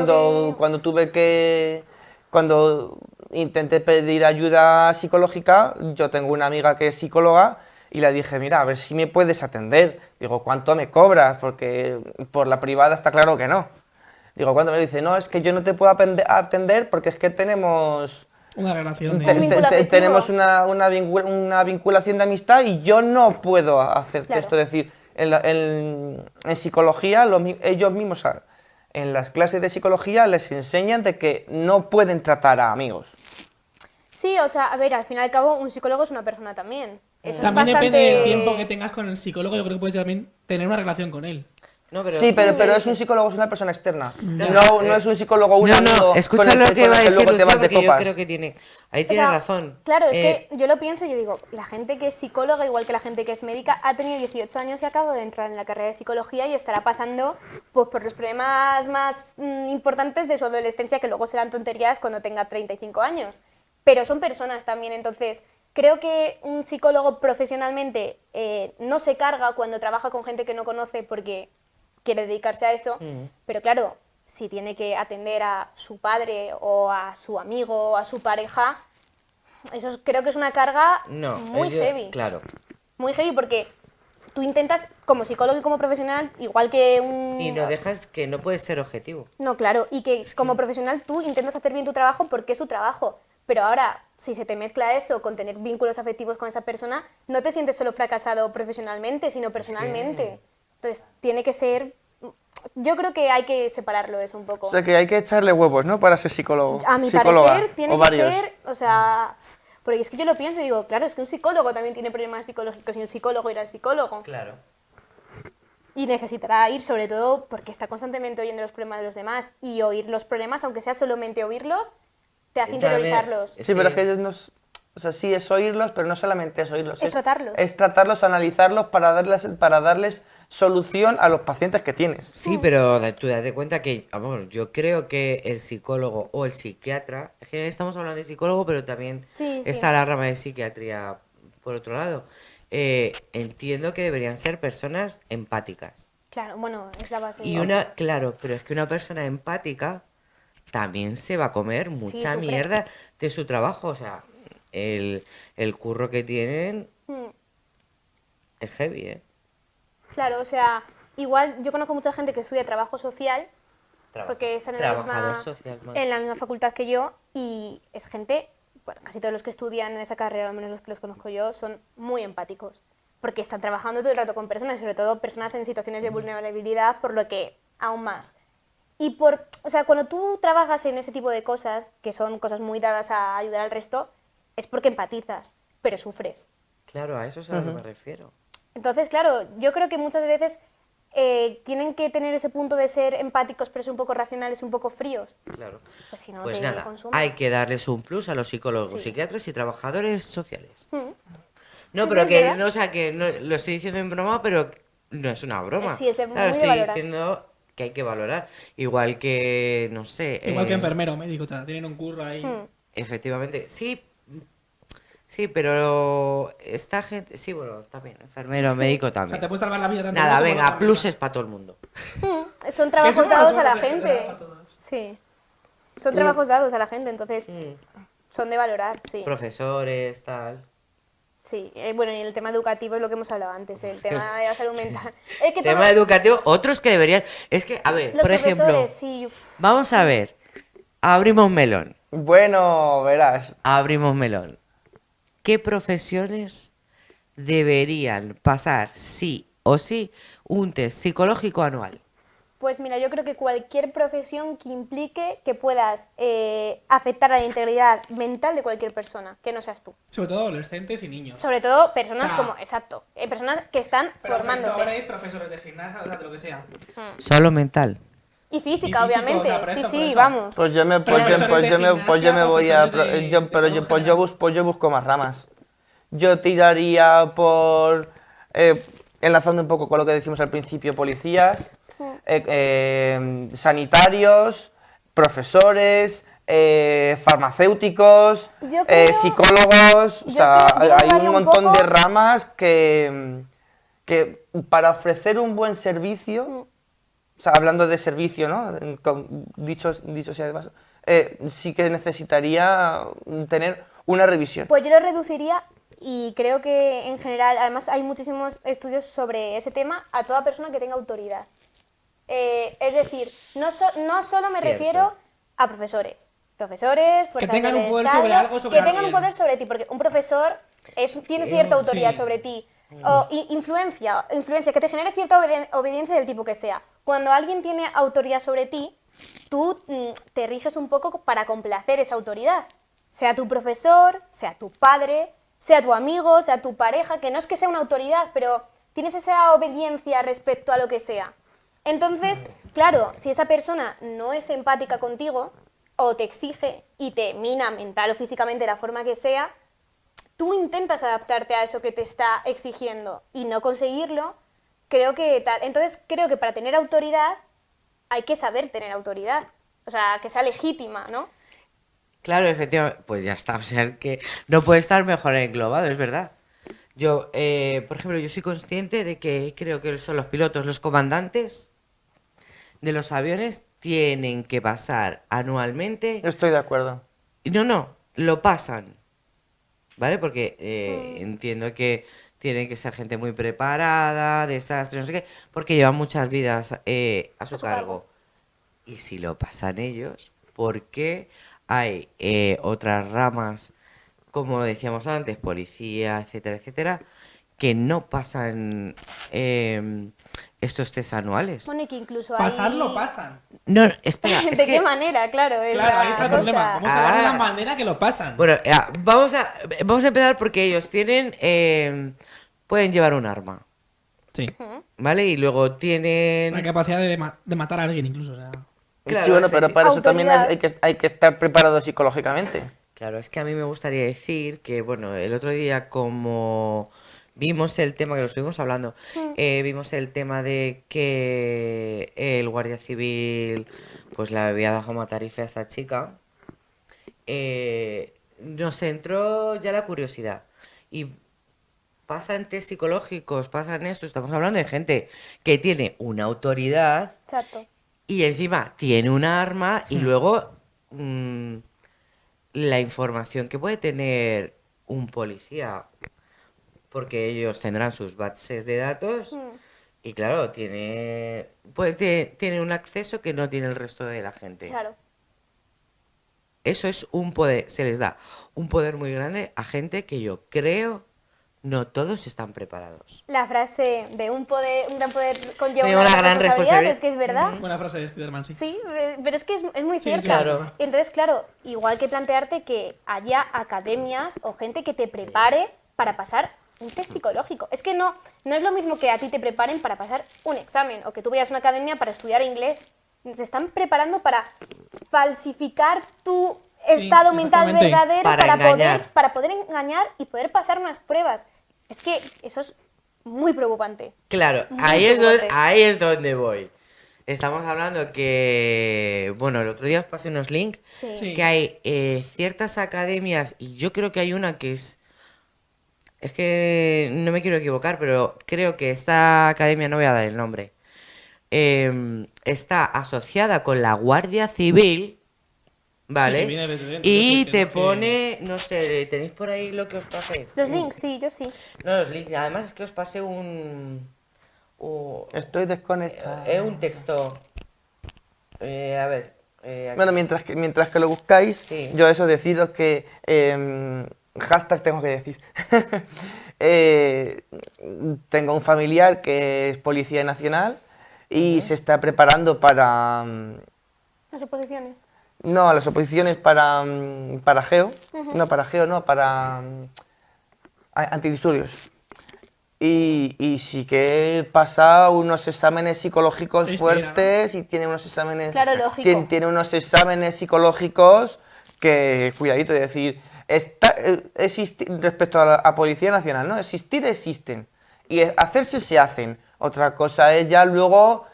cuando intenté pedir ayuda psicológica, yo tengo una amiga que es psicóloga y le dije, mira, a ver si me puedes atender. Digo, ¿cuánto me cobras? Porque por la privada está claro que no. Digo, ¿cuánto me dice? No, es que yo no te puedo atender porque es que tenemos... Una relación de... Un vínculo afectivo. tenemos una vinculación de amistad y yo no puedo hacerte Claro. esto. Es decir, en psicología, ellos mismos en las clases de psicología les enseñan de que no pueden tratar a amigos. Sí, o sea, a ver, al fin y al cabo, un psicólogo es una persona también. Eso También es bastante... depende del tiempo que tengas con el psicólogo, yo creo que puedes también tener una relación con él. No, pero... Sí, pero es un psicólogo, es una persona externa. No es un psicólogo, un amigo con escucha el lo que va a con el decir luego te vas Lucía, de porque yo copas. creo que tiene... Ahí O tiene sea, razón. Claro, es que yo lo pienso y yo digo, la gente que es psicóloga, igual que la gente que es médica, ha tenido 18 años y acaba de entrar en la carrera de psicología y estará pasando pues, por los problemas más importantes de su adolescencia, que luego serán tonterías cuando tenga 35 años. Pero son personas también, entonces creo que un psicólogo profesionalmente no se carga cuando trabaja con gente que no conoce porque quiere dedicarse a eso, pero claro, si tiene que atender a su padre o a su amigo o a su pareja, eso creo que es una carga No, muy heavy. Claro. Muy heavy porque tú intentas, como psicólogo y como profesional, igual que un... Y no dejas que no puedes ser objetivo. No, claro, y que como profesional tú intentas hacer bien tu trabajo porque es su trabajo. Pero ahora, si se te mezcla eso con tener vínculos afectivos con esa persona, no te sientes solo fracasado profesionalmente, sino personalmente. Entonces, tiene que ser... Yo creo que hay que separarlo eso un poco. O sea, que hay que echarle huevos, ¿no? Para ser psicólogo. A mi psicóloga, parecer, tiene o que varios. ser, o sea... Porque es que yo lo pienso y digo, claro, es que un psicólogo también tiene problemas psicológicos y un psicólogo irá al psicólogo. Claro. Y necesitará ir, sobre todo, porque está constantemente oyendo los problemas de los demás. Y oír los problemas, aunque sea solamente oírlos, te hace interiorizarlos. Sí, pero es que ellos nos... O sea, sí es oírlos, pero no solamente es oírlos. Es tratarlos. Es tratarlos, analizarlos para darles solución a los pacientes que tienes. Sí, pero tú date cuenta que, vamos, yo creo que el psicólogo o el psiquiatra, en general estamos hablando de psicólogo, pero también Sí, sí. está la rama de psiquiatría por otro lado. Entiendo que deberían ser personas empáticas. Claro, bueno, es la base. Y claro, pero es que una persona empática también se va a comer mucha sufre. mierda de su trabajo. O sea, el curro que tienen es heavy, ¿eh? Claro, o sea, igual yo conozco mucha gente que estudia trabajo social, porque están en Trabajador social, más. la misma facultad que yo, y es gente, bueno, casi todos los que estudian en esa carrera, al menos los que los conozco yo, son muy empáticos, porque están trabajando todo el rato con personas, sobre todo personas en situaciones de vulnerabilidad, por lo que aún más. Y o sea, cuando tú trabajas en ese tipo de cosas, que son cosas muy dadas a ayudar al resto, es porque empatizas, pero sufres. Claro, a eso es a lo que me refiero. Entonces, claro, yo creo que muchas veces tienen que tener ese punto de ser empáticos, pero ser un poco racionales, un poco fríos. Claro. Pues si no, Pues te nada, consume. hay que darles un plus a los psicólogos, Sí. psiquiatras y trabajadores sociales. Mm. No, Sí, pero sí, es que verdad. no, o sea, que no, lo estoy diciendo en broma, pero no es una broma. Sí, es de- Claro, muy de estoy valorar. diciendo que hay que valorar. Igual que, no sé. Igual que enfermero, médico, o sea, tienen un curro ahí. Efectivamente, sí. Sí, pero esta gente. Sí, bueno, también. Enfermero, médico O sea, también. te puede salvar la vida tanto Nada, uno como venga, la otra pluses para todo el mundo. Son trabajos son dados las a la horas de gente. trabajo a todos. Sí. Son trabajos dados a la gente, entonces son de valorar, sí. Profesores, tal. Sí, bueno, y el tema educativo es lo que hemos hablado antes, el tema de la salud mental. Es que Tema todo- educativo, otros que deberían. Es que, a ver, los por ejemplo. profesores, sí, uf. Vamos a ver. Abrimos melón. Bueno, verás. Abrimos melón. ¿Qué profesiones deberían pasar sí o sí un test psicológico anual? Pues mira, yo creo que cualquier profesión que implique que puedas afectar a la integridad mental de cualquier persona, que no seas tú. Sobre todo adolescentes y niños. Sobre todo personas O sea, como, exacto, personas que están formándose. Profesores de gimnasia, o sea, de lo que sea. Solo mental. Y física, Y físico, obviamente. o sea, por Sí, eso, sí, por eso. vamos. Pues yo me, Profesores de gimnasia, voy a, profesores de- yo, pero de yo, todo pues general. yo busco más ramas. Yo tiraría por, enlazando un poco con lo que decimos al principio, policías, sanitarios, profesores, farmacéuticos, Yo creo- psicólogos, o yo sea, creo- yo hay varía un un montón poco- de ramas que para ofrecer un buen servicio, o sea, hablando de servicio, ¿no? Dicho sea de paso, sí que necesitaría tener una revisión. Pues yo lo reduciría y creo que en general, además hay muchísimos estudios sobre ese tema, a toda persona que tenga autoridad. Es decir, no solo me Cierto. refiero a profesores. Profesores, fuerzas tengan del un poder Estado, sobre algo, sobre que tengan un alguien. poder sobre ti, porque un profesor tiene cierta autoridad sí. sobre ti. O influencia, que te genere cierta obediencia del tipo que sea. Cuando alguien tiene autoridad sobre ti, tú te riges un poco para complacer esa autoridad. Sea tu profesor, sea tu padre, sea tu amigo, sea tu pareja, que no es que sea una autoridad, pero tienes esa obediencia respecto a lo que sea. Entonces, claro, si esa persona no es empática contigo o te exige y te mina mental o físicamente de la forma que sea, tú intentas adaptarte a eso que te está exigiendo y no conseguirlo, creo que tal. Entonces, creo que para tener autoridad hay que saber tener autoridad. O sea, que sea legítima, ¿no? Claro, efectivamente, pues ya está, o sea, es que no puede estar mejor englobado, es verdad. Yo, por ejemplo, yo soy consciente de que creo que son los pilotos, los comandantes de los aviones tienen que pasar anualmente. Estoy de acuerdo. No, lo pasan, ¿vale? Porque entiendo que tienen que ser gente muy preparada, desastres, no sé qué, porque llevan muchas vidas a su cargo. Y si lo pasan ellos, ¿por qué hay otras ramas, como decíamos antes, policía, etcétera, etcétera, que no pasan estos test anuales? Bueno, y que incluso hay... Pasarlo pasan. No, espera, es ¿De que... qué manera? Claro, es Claro, ahí la está el cosa. problema. ¿Cómo se dan Ah. la manera que lo pasan? Bueno, vamos a empezar porque ellos tienen... pueden llevar un arma, Sí. ¿vale? Y luego La tienen... capacidad de matar a alguien incluso, o sea... Claro, Sí, bueno, pero para eso también Autoridad. hay que estar preparado psicológicamente. Claro, es que a mí me gustaría decir que, bueno, el otro día como vimos el tema, que lo estuvimos hablando, vimos el tema de que el guardia civil pues le había dado a tarifa a esta chica, nos entró ya la curiosidad. Y pasan test psicológicos, pasan esto, estamos hablando de gente que tiene una autoridad Exacto. y encima tiene un arma y luego la información que puede tener un policía, porque ellos tendrán sus bases de datos y claro, tiene un acceso que no tiene el resto de la gente. Claro. Eso es un poder, se les da un poder muy grande a gente que yo creo no todos están preparados. La frase de un gran poder conlleva Lleva una gran responsabilidad, es que es verdad. Buena frase de Spiderman, sí. Sí, pero es que es muy Sí, cierta. claro. Entonces, claro, igual que plantearte que haya academias o gente que te prepare para pasar un test psicológico. Es que no es lo mismo que a ti te preparen para pasar un examen o que tú vayas a una academia para estudiar inglés. Se están preparando para falsificar tu Sí, estado mental exactamente. verdadero Para engañar. para poder engañar y poder pasar unas pruebas. Es que eso es muy preocupante. Claro, Muy ahí preocupante. es donde voy. Estamos hablando que, bueno, el otro día os pasé unos links, Sí. Sí. que hay ciertas academias, y yo creo que hay una que es que no me quiero equivocar, pero creo que esta academia, no voy a dar el nombre, está asociada con la Guardia Civil, ¿vale? Sí, que viene desde dentro, Y que te es lo que- pone, no sé, ¿tenéis por ahí lo que os pasé? Los links, sí, yo sí. No, los links, además es que os pasé Estoy desconectado. es un texto. A ver. Aquí. Bueno, mientras que lo buscáis, Sí. yo eso deciros que hashtag tengo que decir. Tengo un familiar que es policía nacional y se está preparando para Las oposiciones. no, las oposiciones para GEO, no para GEO, no, para antidisturbios. Y sí que pasa unos exámenes psicológicos Este fuertes y tiene unos exámenes. Claro, lógico. Tiene unos exámenes psicológicos que, cuidadito, es decir, respecto a Policía Nacional, ¿no? Existir existen. Y hacerse se hacen. Otra cosa es ya luego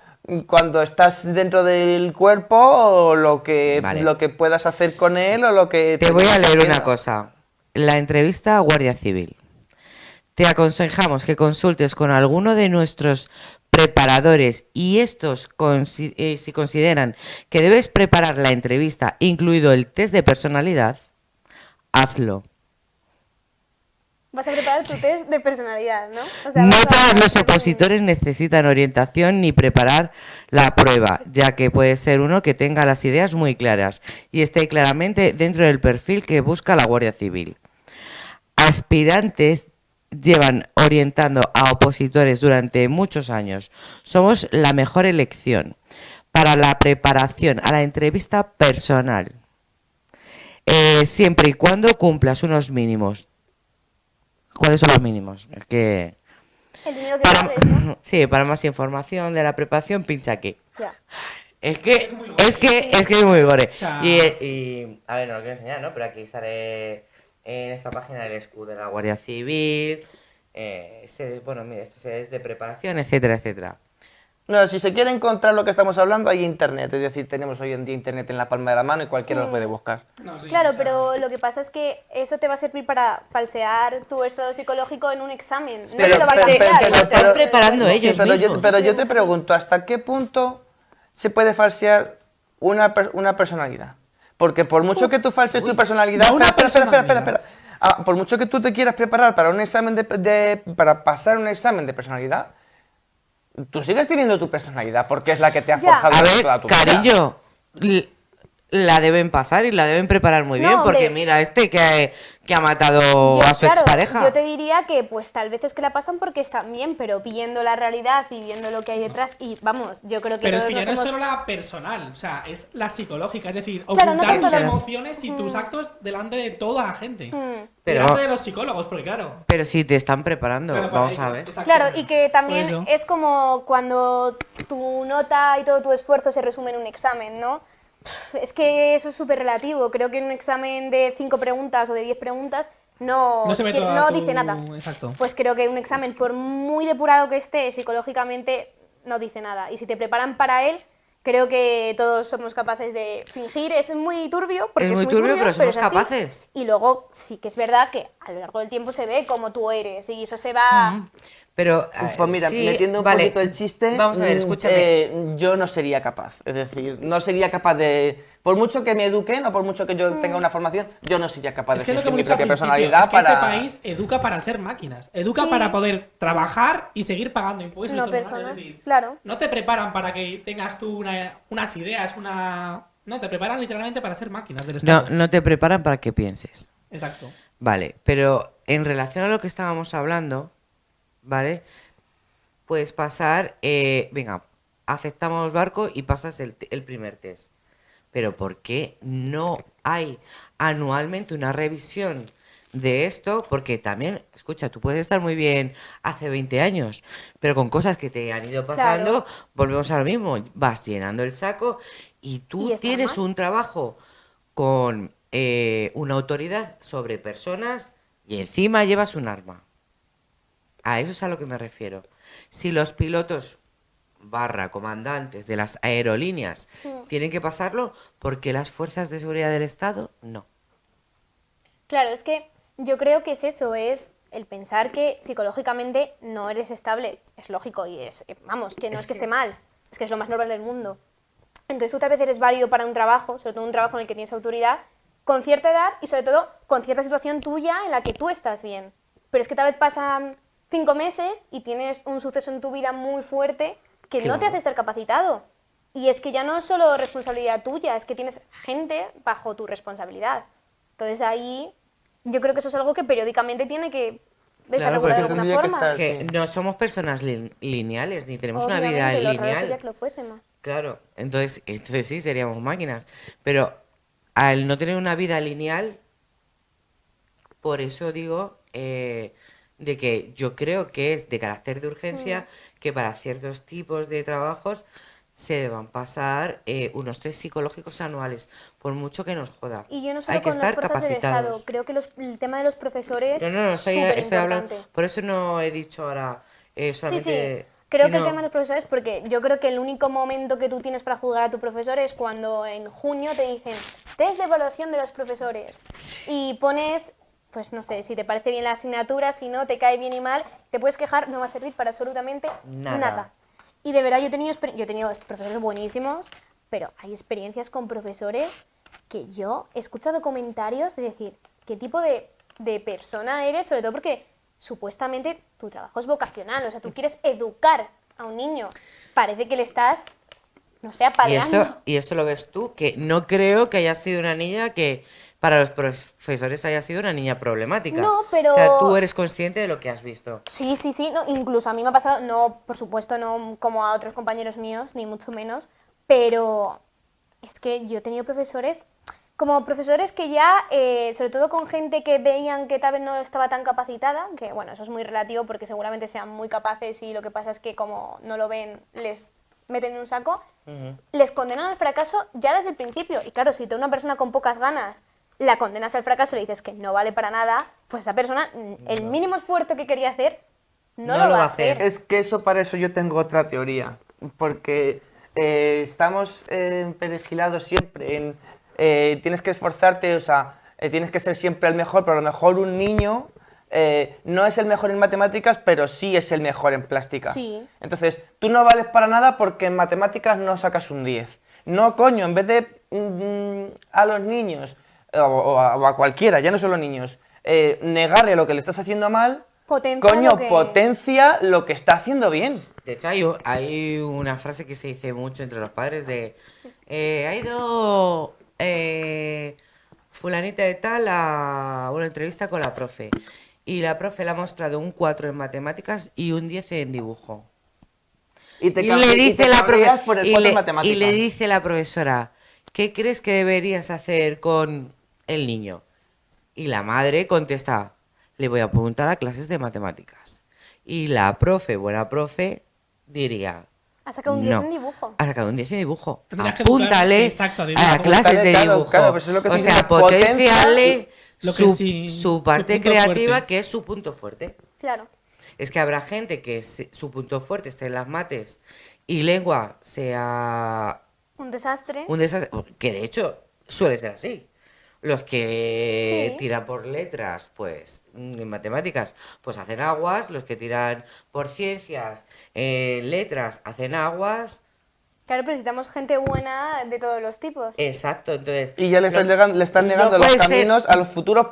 cuando estás dentro del cuerpo o Vale. lo que puedas hacer con él o lo que Te voy a tengas leer una haciendo. cosa. La entrevista a Guardia Civil. Te aconsejamos que consultes con alguno de nuestros preparadores y estos si consideran que debes preparar la entrevista, incluido el test de personalidad, hazlo. Vas a preparar tu test de personalidad, ¿no? O sea, No vas a- todos los opositores necesitan orientación ni preparar la prueba, ya que puede ser uno que tenga las ideas muy claras y esté claramente dentro del perfil que busca la Guardia Civil. Aspirantes llevan orientando a opositores durante muchos años. Somos la mejor elección para la preparación a la entrevista personal, siempre y cuando cumplas unos mínimos. ¿Cuáles son los mínimos? Es que... El dinero que Para, vales, ¿no? sí, para más información de la preparación, pincha aquí. Ya. Es que muy gore. es que es muy gore. O sea- Y, a ver, no lo quiero enseñar, ¿no? Pero aquí sale en esta página el escudo de la Guardia Civil. Bueno, mira, esto es de preparación, etcétera, etcétera. No, si se quiere encontrar lo que estamos hablando, hay internet. Es decir, tenemos hoy en día internet en la palma de la mano y cualquiera lo puede buscar. No, sí, Claro, o sea, pero lo que pasa es que eso te va a servir para falsear tu estado psicológico en un examen. No Pero- te lo va a pero- cambiar. pero- ¿no? están preparando Sí, ellos pero mismos. pero yo te pregunto, ¿hasta qué punto se puede falsear una personalidad? Porque por mucho que tú falses tu personalidad... no una espera. personalidad. Por mucho que tú te quieras preparar para un examen para pasar un examen de personalidad, tú sigues teniendo tu personalidad porque es la que te ha Ya. forjado A durante ver, toda tu vida. cariño, la deben pasar y la deben preparar muy No, bien, porque hombre. mira, que ha matado Yo, a su claro, expareja. yo te diría que pues tal vez es que la pasan porque están bien, pero viendo la realidad y viendo lo que hay detrás, y vamos, yo creo que Pero es todos que ya nos no es hemos- solo la personal, o sea, es la psicológica, es decir, Claro, no ocultar tanto tus la- emociones y tus actos delante de toda la gente. Pero- Delante de los psicólogos, porque claro. Pero si te están preparando, claro, vamos para a ello, ver. exacto. Claro, y que Por también eso. es como cuando tu nota y todo tu esfuerzo se resume en un examen, ¿no? Es que eso es súper relativo. Creo que en un examen de 5 preguntas o de 10 preguntas No se ve toda no tu- dice nada. exacto. Pues creo que un examen, por muy depurado que esté psicológicamente, no dice nada. Y si te preparan para él, creo que todos somos capaces de fingir. Es muy turbio, porque Es muy turbio, pero somos es así. capaces. Y luego sí que es verdad que a lo largo del tiempo se ve cómo tú eres y eso se va... Pero, Pues mira, sí, metiendo un vale, poquito el chiste, Vamos a ver, escúchame. yo no sería capaz. Es decir, no sería capaz de... Por mucho que me eduquen o por mucho que yo tenga una formación, yo no sería capaz Es de que es lo que fingir hemos mi dicho al propia principio, personalidad es que para... este país educa para ser máquinas, educa Sí. para poder trabajar y seguir pagando impuestos. No y todo lo demás, personas, es decir, claro. No te preparan para que tengas tú unas ideas, No, te preparan literalmente para ser máquinas del No, Estado. no te preparan para que pienses. Exacto. Vale, pero en relación a lo que estábamos hablando, ¿vale? Puedes pasar, venga, aceptamos barco y pasas el primer test. Pero ¿por qué no hay anualmente una revisión de esto? Porque también, escucha, tú puedes estar muy bien hace 20 años, pero con cosas que te han ido pasando, volvemos a lo mismo, vas llenando el saco y tú Y está tienes mal. un trabajo con una autoridad sobre personas y encima llevas un arma. A eso es a lo que me refiero. Si los pilotos / comandantes de las aerolíneas tienen que pasarlo, ¿por qué las fuerzas de seguridad del Estado no? Claro, es que yo creo que es eso, es el pensar que psicológicamente no eres estable. Es lógico y es, vamos, que no es que esté mal, es que es lo más normal del mundo. Entonces tú tal vez eres válido para un trabajo, sobre todo un trabajo en el que tienes autoridad, con cierta edad y sobre todo con cierta situación tuya en la que tú estás bien. Pero es que tal vez pasan 5 meses y tienes un suceso en tu vida muy fuerte que no te Claro. hace estar capacitado. Y es que ya no es solo responsabilidad tuya, es que tienes gente bajo tu responsabilidad. Entonces ahí yo creo que eso es algo que periódicamente tiene que estar Claro, regulado porque de alguna tendría que forma. estar- Que Sí. no somos personas lineales, ni tenemos una vida Obviamente, lo raro lineal. sería que lo fuésemos. Claro, entonces sí, seríamos máquinas. Pero al no tener una vida lineal, por eso digo de que yo creo que es de carácter de urgencia que para ciertos tipos de trabajos se deban pasar unos test psicológicos anuales, por mucho que nos joda. Y yo no solo Hay que con las estar fuerzas del Estado, capacitados. creo que el tema de los profesores No, es súper estoy hablando, importante. por eso no he dicho ahora Sí, solamente... sí. Creo que sino- el tema de los profesores, porque yo creo que el único momento que tú tienes para juzgar a tu profesor es cuando en junio te dicen test de evaluación de los profesores y pones, pues no sé, si te parece bien la asignatura, si no, te cae bien y mal, te puedes quejar, no va a servir para absolutamente Nada. nada. Y de verdad yo he tenido profesores buenísimos, pero hay experiencias con profesores que yo he escuchado comentarios de decir, ¿qué tipo de persona eres? Sobre todo porque supuestamente tu trabajo es vocacional, o sea, tú quieres educar a un niño. Parece que le estás, no sé, apaleando. Y eso lo ves tú, que no creo que haya sido una niña que para los profesores haya sido una niña problemática. No, pero- O sea, tú eres consciente de lo que has visto. Sí, sí, sí, no, incluso a mí me ha pasado, no, por supuesto, no como a otros compañeros míos, ni mucho menos, pero es que yo he tenido profesores Como profesores que ya, sobre todo con gente que veían que tal vez no estaba tan capacitada, que bueno, eso es muy relativo porque seguramente sean muy capaces y lo que pasa es que como no lo ven, les meten en un saco, les condenan al fracaso ya desde el principio. Y claro, si tú a una persona con pocas ganas la condenas al fracaso y le dices que no vale para nada, pues esa persona, el mínimo esfuerzo que quería hacer, no lo va a hacer. Es que para eso yo tengo otra teoría, porque estamos perejilados siempre en tienes que esforzarte, o sea, tienes que ser siempre el mejor, pero a lo mejor un niño no es el mejor en matemáticas, pero sí es el mejor en plástica. Sí. Entonces, tú no vales para nada porque en matemáticas no sacas un 10. No, coño, en vez de a los niños, o a cualquiera, ya no solo niños, negarle lo que le estás haciendo mal, Potencia coño, lo que- potencia lo que está haciendo bien. De hecho, hay una frase que se dice mucho entre los padres de ha ido fulanita de tal a una entrevista con la profe y la profe le ha mostrado un 4 en matemáticas y un 10 en dibujo. Y te Y le dice la cabreas por el y 4 en le- matemáticas. y le dice la profesora, ¿qué crees que deberías hacer con el niño? Y la madre contesta, le voy a apuntar a clases de matemáticas. Y la profe, buena profe, diría, Ha sacado un 10 no, en dibujo. ha sacado un 10 en dibujo. Tendrías que educar, Apúntale exacto, a a dibujo. clases de Claro, dibujo. claro, pues es lo que o estoy sea, diciendo, potencia potenciarle lo que su, sí, su su parte punto creativa, fuerte. que es su punto fuerte. Claro. Es que habrá gente que su punto fuerte esté en las mates y lengua sea Un desastre. un desastre, que de hecho suele ser así. Los que Sí. tiran por letras, pues en matemáticas, pues hacen aguas. Los que tiran por ciencias, letras, hacen aguas. Claro, pero necesitamos gente buena de todos los tipos. Exacto, entonces. Y ya le están no negando los puede ser- caminos a los futuros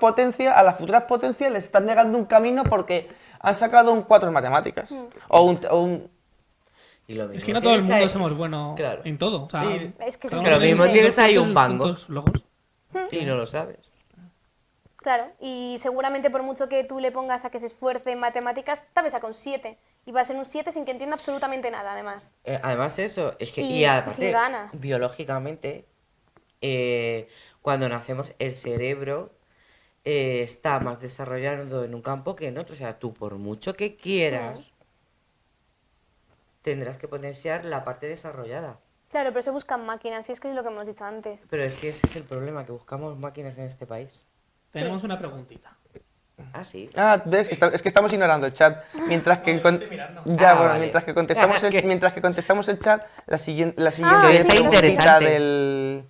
a las futuras potencias les están negando un camino porque han sacado un 4 en matemáticas. O un Y lo Es mismo que no todo el tienes mundo ahí- somos buenos Claro. en todo. O sea, Y- Es que cada sí, uno lo mismo tiene tienes sus ahí un puntos- bango. puntos logos. Y no lo sabes. Claro, y seguramente por mucho que tú le pongas a que se esfuerce en matemáticas, tal vez saca un 7. Y va a ser un 7 sin que entienda absolutamente nada, además. Además eso, es que, Y y aparte, sin ganas. biológicamente, cuando nacemos, el cerebro está más desarrollado en un campo que en otro. O sea, tú por mucho que quieras, tendrás que potenciar la parte desarrollada. Claro, pero se buscan máquinas, y es que es lo que hemos dicho antes. Pero es que ese es el problema, que buscamos máquinas en este país. Tenemos una preguntita. Ah, sí. ves, es que estamos ignorando el chat. Mientras que No, yo estoy mirando. ya, Ah, bueno, vale. mientras que contestamos el chat, la siguiente sí, está preguntita interesante. del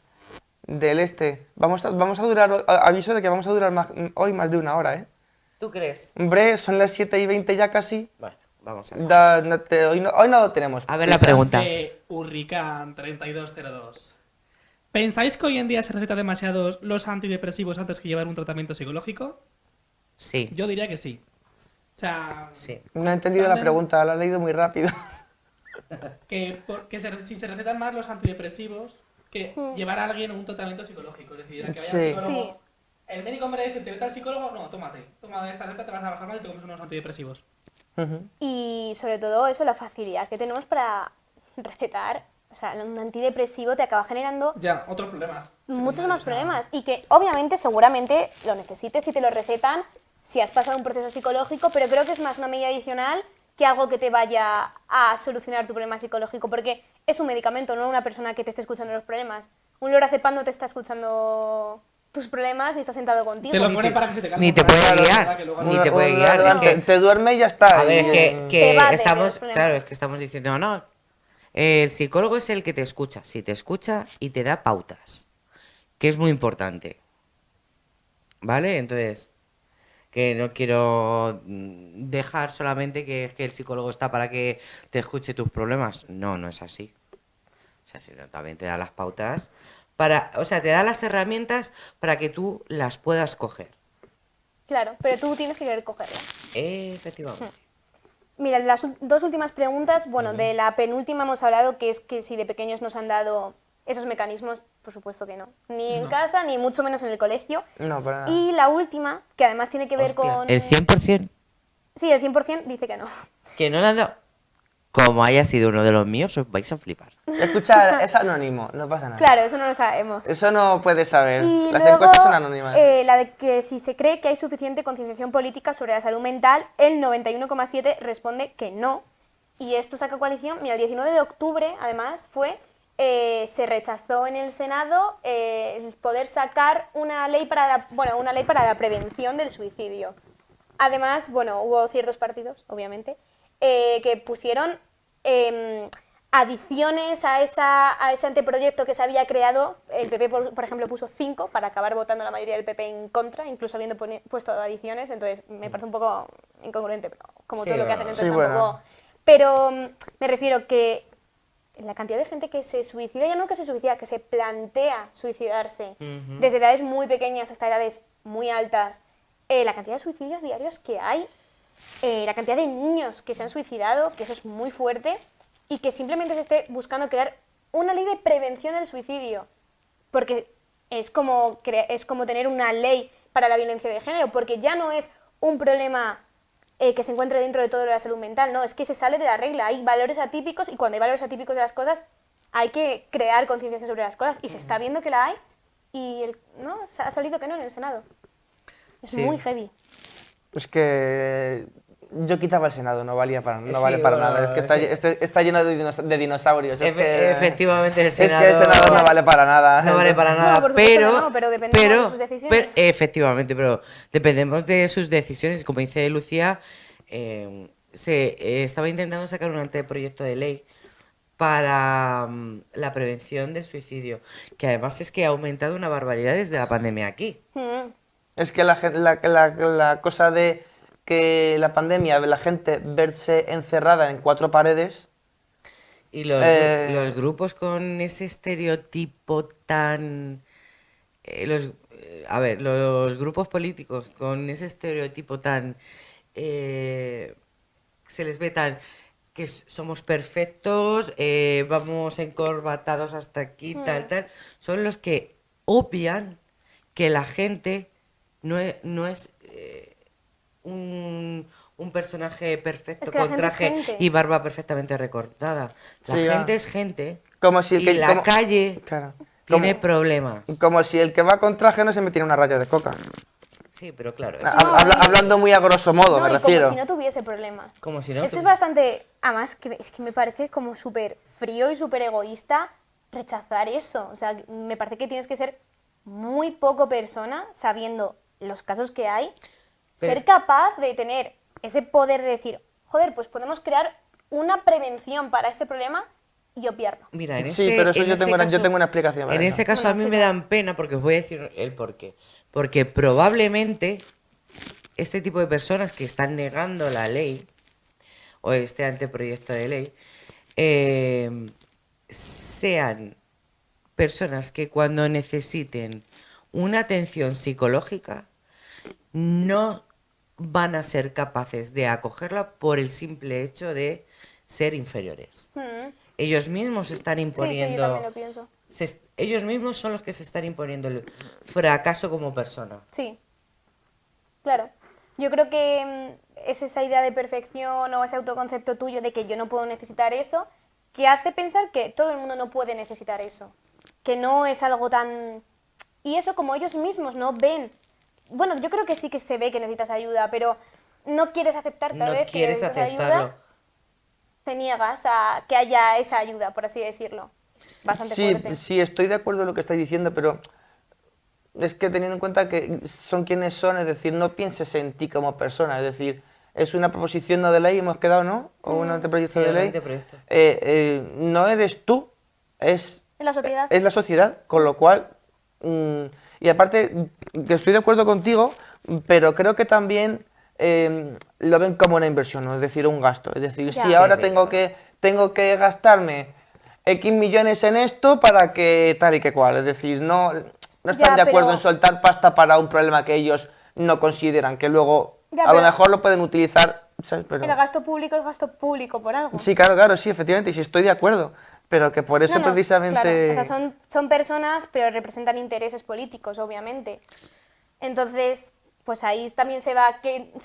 vamos a durar, aviso de que vamos a durar hoy más de una hora, ¿eh? ¿Tú crees? Hombre, son las 7:20 ya casi. Bueno, vamos a ver. Hoy no lo tenemos. A ver la prisa. pregunta. De Urrican3202. ¿Pensáis que hoy en día se recetan demasiados los antidepresivos antes que llevar un tratamiento psicológico? Sí, Yo diría que sí. O sea, sí. No he entendido la pregunta, la he leído muy rápido. si se recetan más los antidepresivos que llevar a alguien a un tratamiento psicológico. Es decir, a que vaya al Sí. psicólogo. Sí. El médico me dice, ¿te vete al psicólogo? No, tómate. Toma esta receta, te vas a la farmacia y te comes unos antidepresivos. Ujú. Y sobre todo eso, la facilidad que tenemos para recetar. O sea, un antidepresivo te acaba generando Ya, otros problemas. muchos más O sea, problemas. Y que obviamente, seguramente lo necesites si te lo recetan, si has pasado un proceso psicológico, pero creo que es más una medida adicional que algo que te vaya a solucionar tu problema psicológico, porque es un medicamento, no una persona que te esté escuchando los problemas. Un lorazepam no te está escuchando tus problemas ni está sentado contigo. Te lo Ni pone te- para que se te calme ni un te poco, puede la guiar, verdad que luego ni no- te puede guiar, Una- es que- te duerme y ya está. A ver, es y, que Te va de estamos, los problemas. claro, es que estamos diciendo, no, el psicólogo es el que te escucha, si te escucha y te da pautas, que es muy importante, ¿vale? Entonces, que no quiero dejar solamente que el psicólogo está para que te escuche tus problemas, no, no es así. O sea, sino también te da las pautas o sea, te da las herramientas para que tú las puedas coger. Claro, pero tú tienes que querer cogerla. Efectivamente. Mira, las dos últimas preguntas, bueno, de la penúltima hemos hablado, que es que si de pequeños nos han dado esos mecanismos, por supuesto que no. Ni en casa, ni mucho menos en el colegio. No, para nada. Y la última, que además tiene que ver Hostia, con... el 100%, Sí, el 100% dice que no. que no le han dado. como haya sido uno de los míos, os vais a flipar. Escucha, es anónimo, no pasa nada. Claro, eso no lo sabemos. Eso no puedes saber. Y Las luego, encuestas son anónimas. la de que si se cree que hay suficiente concienciación política sobre la salud mental, el 91,7 responde que no. Y esto saca coalición. Mira, el 19 de octubre, además, se rechazó en el Senado el poder sacar una ley una ley para la prevención del suicidio. Además, bueno, hubo ciertos partidos, obviamente, que pusieron adiciones a ese anteproyecto que se había creado. El PP, por ejemplo, puso 5 para acabar votando la mayoría del PP en contra, incluso habiendo puesto adiciones. Entonces, me parece un poco incongruente, pero como Sí, todo lo que hacen, bueno. entonces Sí, bueno. tampoco... Pero me refiero que la cantidad de gente que se suicida, ya no que se suicida, que se plantea suicidarse, Ujú. desde edades muy pequeñas hasta edades muy altas, la cantidad de suicidios diarios que hay, la cantidad de niños que se han suicidado, que eso es muy fuerte, y que simplemente se esté buscando crear una ley de prevención del suicidio, porque es como tener una ley para la violencia de género, porque ya no es un problema que se encuentre dentro de todo la salud mental, no, es que se sale de la regla, hay valores atípicos y cuando hay valores atípicos de las cosas hay que crear concienciación sobre las cosas y se está viendo que la hay y no, ha salido que no en el Senado. Es Sí. muy heavy. Es que yo quitaba el Senado, no valía para, no Sí, vale para bueno, nada. Es que está lleno de dinosaurios. Es que, Efectivamente, el es que el Senado Senado no vale para nada. no vale para No, nada, por supuesto pero, que no, pero dependemos de sus decisiones. efectivamente, pero dependemos de sus decisiones. Como dice Lucía, se estaba intentando sacar un anteproyecto de ley para la prevención del suicidio, que además es que ha aumentado una barbaridad desde la pandemia aquí. Mm. Es que la cosa de que la pandemia, la gente verse encerrada en 4 paredes, Y Eh, los grupos con ese estereotipo tan... a ver, los grupos políticos con ese estereotipo tan... se les ve tan que somos perfectos, vamos encorbatados hasta aquí, tal, son los que obvian que la gente no es un personaje perfecto Es que la con gente es traje gente. y barba perfectamente recortada. La Sí, gente va. es gente como si el y que... la como- calle Claro. tiene Como, problemas. como si el que va con traje no se metiera una raya de coca. Sí, pero claro, Ah, es No, hablando muy a grosso modo, No, me y refiero. como si no tuviese problemas. como si no... Esto es tuviese- bastante, además, es que me parece como súper frío y súper egoísta rechazar eso. O sea, me parece que tienes que ser muy poco persona, sabiendo los casos que hay, Pero ser capaz de tener ese poder de decir, joder, pues podemos crear una prevención para este problema y obviarlo. Mira, en Sí, ese, pero eso en yo ese tengo una- yo caso, tengo una explicación para En eso. ese caso Bueno, a mí sí, me claro. dan pena porque os voy a decir el porqué. Porque probablemente este tipo de personas que están negando la ley o este anteproyecto de ley sean personas que cuando necesiten una atención psicológica no van a ser capaces de acogerla por el simple hecho de ser inferiores. Mm. Ellos mismos están Sí, sí, yo imponiendo... también lo pienso. ellos mismos son los que se están imponiendo el fracaso como persona. Sí, claro. Yo creo que es esa idea de perfección o ese autoconcepto tuyo de que yo no puedo necesitar eso, que hace pensar que todo el mundo no puede necesitar eso. Que no es algo tan... Y eso como ellos mismos no ven. Bueno, yo creo que sí que se ve que necesitas ayuda, pero no quieres aceptar tal No vez que quieres necesitas aceptarlo. ayuda, te niegas a que haya esa ayuda, por así decirlo. Es bastante Sí, fuerte. sí, estoy de acuerdo en lo que estáis diciendo, pero es que teniendo en cuenta que son quienes son, es decir, no pienses en ti como persona, es decir, es una proposición no de ley, hemos quedado, ¿no? O un anteproyecto Sí, de un ley. anteproyecto. No eres tú, es En la sociedad. es la sociedad, con lo cual, y aparte, que estoy de acuerdo contigo, pero creo que también lo ven como una inversión, ¿no? Es decir, un gasto. Es decir, Ya. si Sí, ahora claro. tengo que gastarme X millones en esto para que tal y que cual. Es decir, no están Ya, de acuerdo pero- en soltar pasta para un problema que ellos no consideran, que luego Ya, a lo pero- mejor lo pueden utilizar, ¿sabes? Pero... El gasto público es gasto público por algo. Sí, claro, sí, efectivamente, y sí estoy de acuerdo. Pero que por eso No, no, precisamente... claro. O sea, son personas, pero representan intereses políticos, obviamente. Entonces, pues ahí también se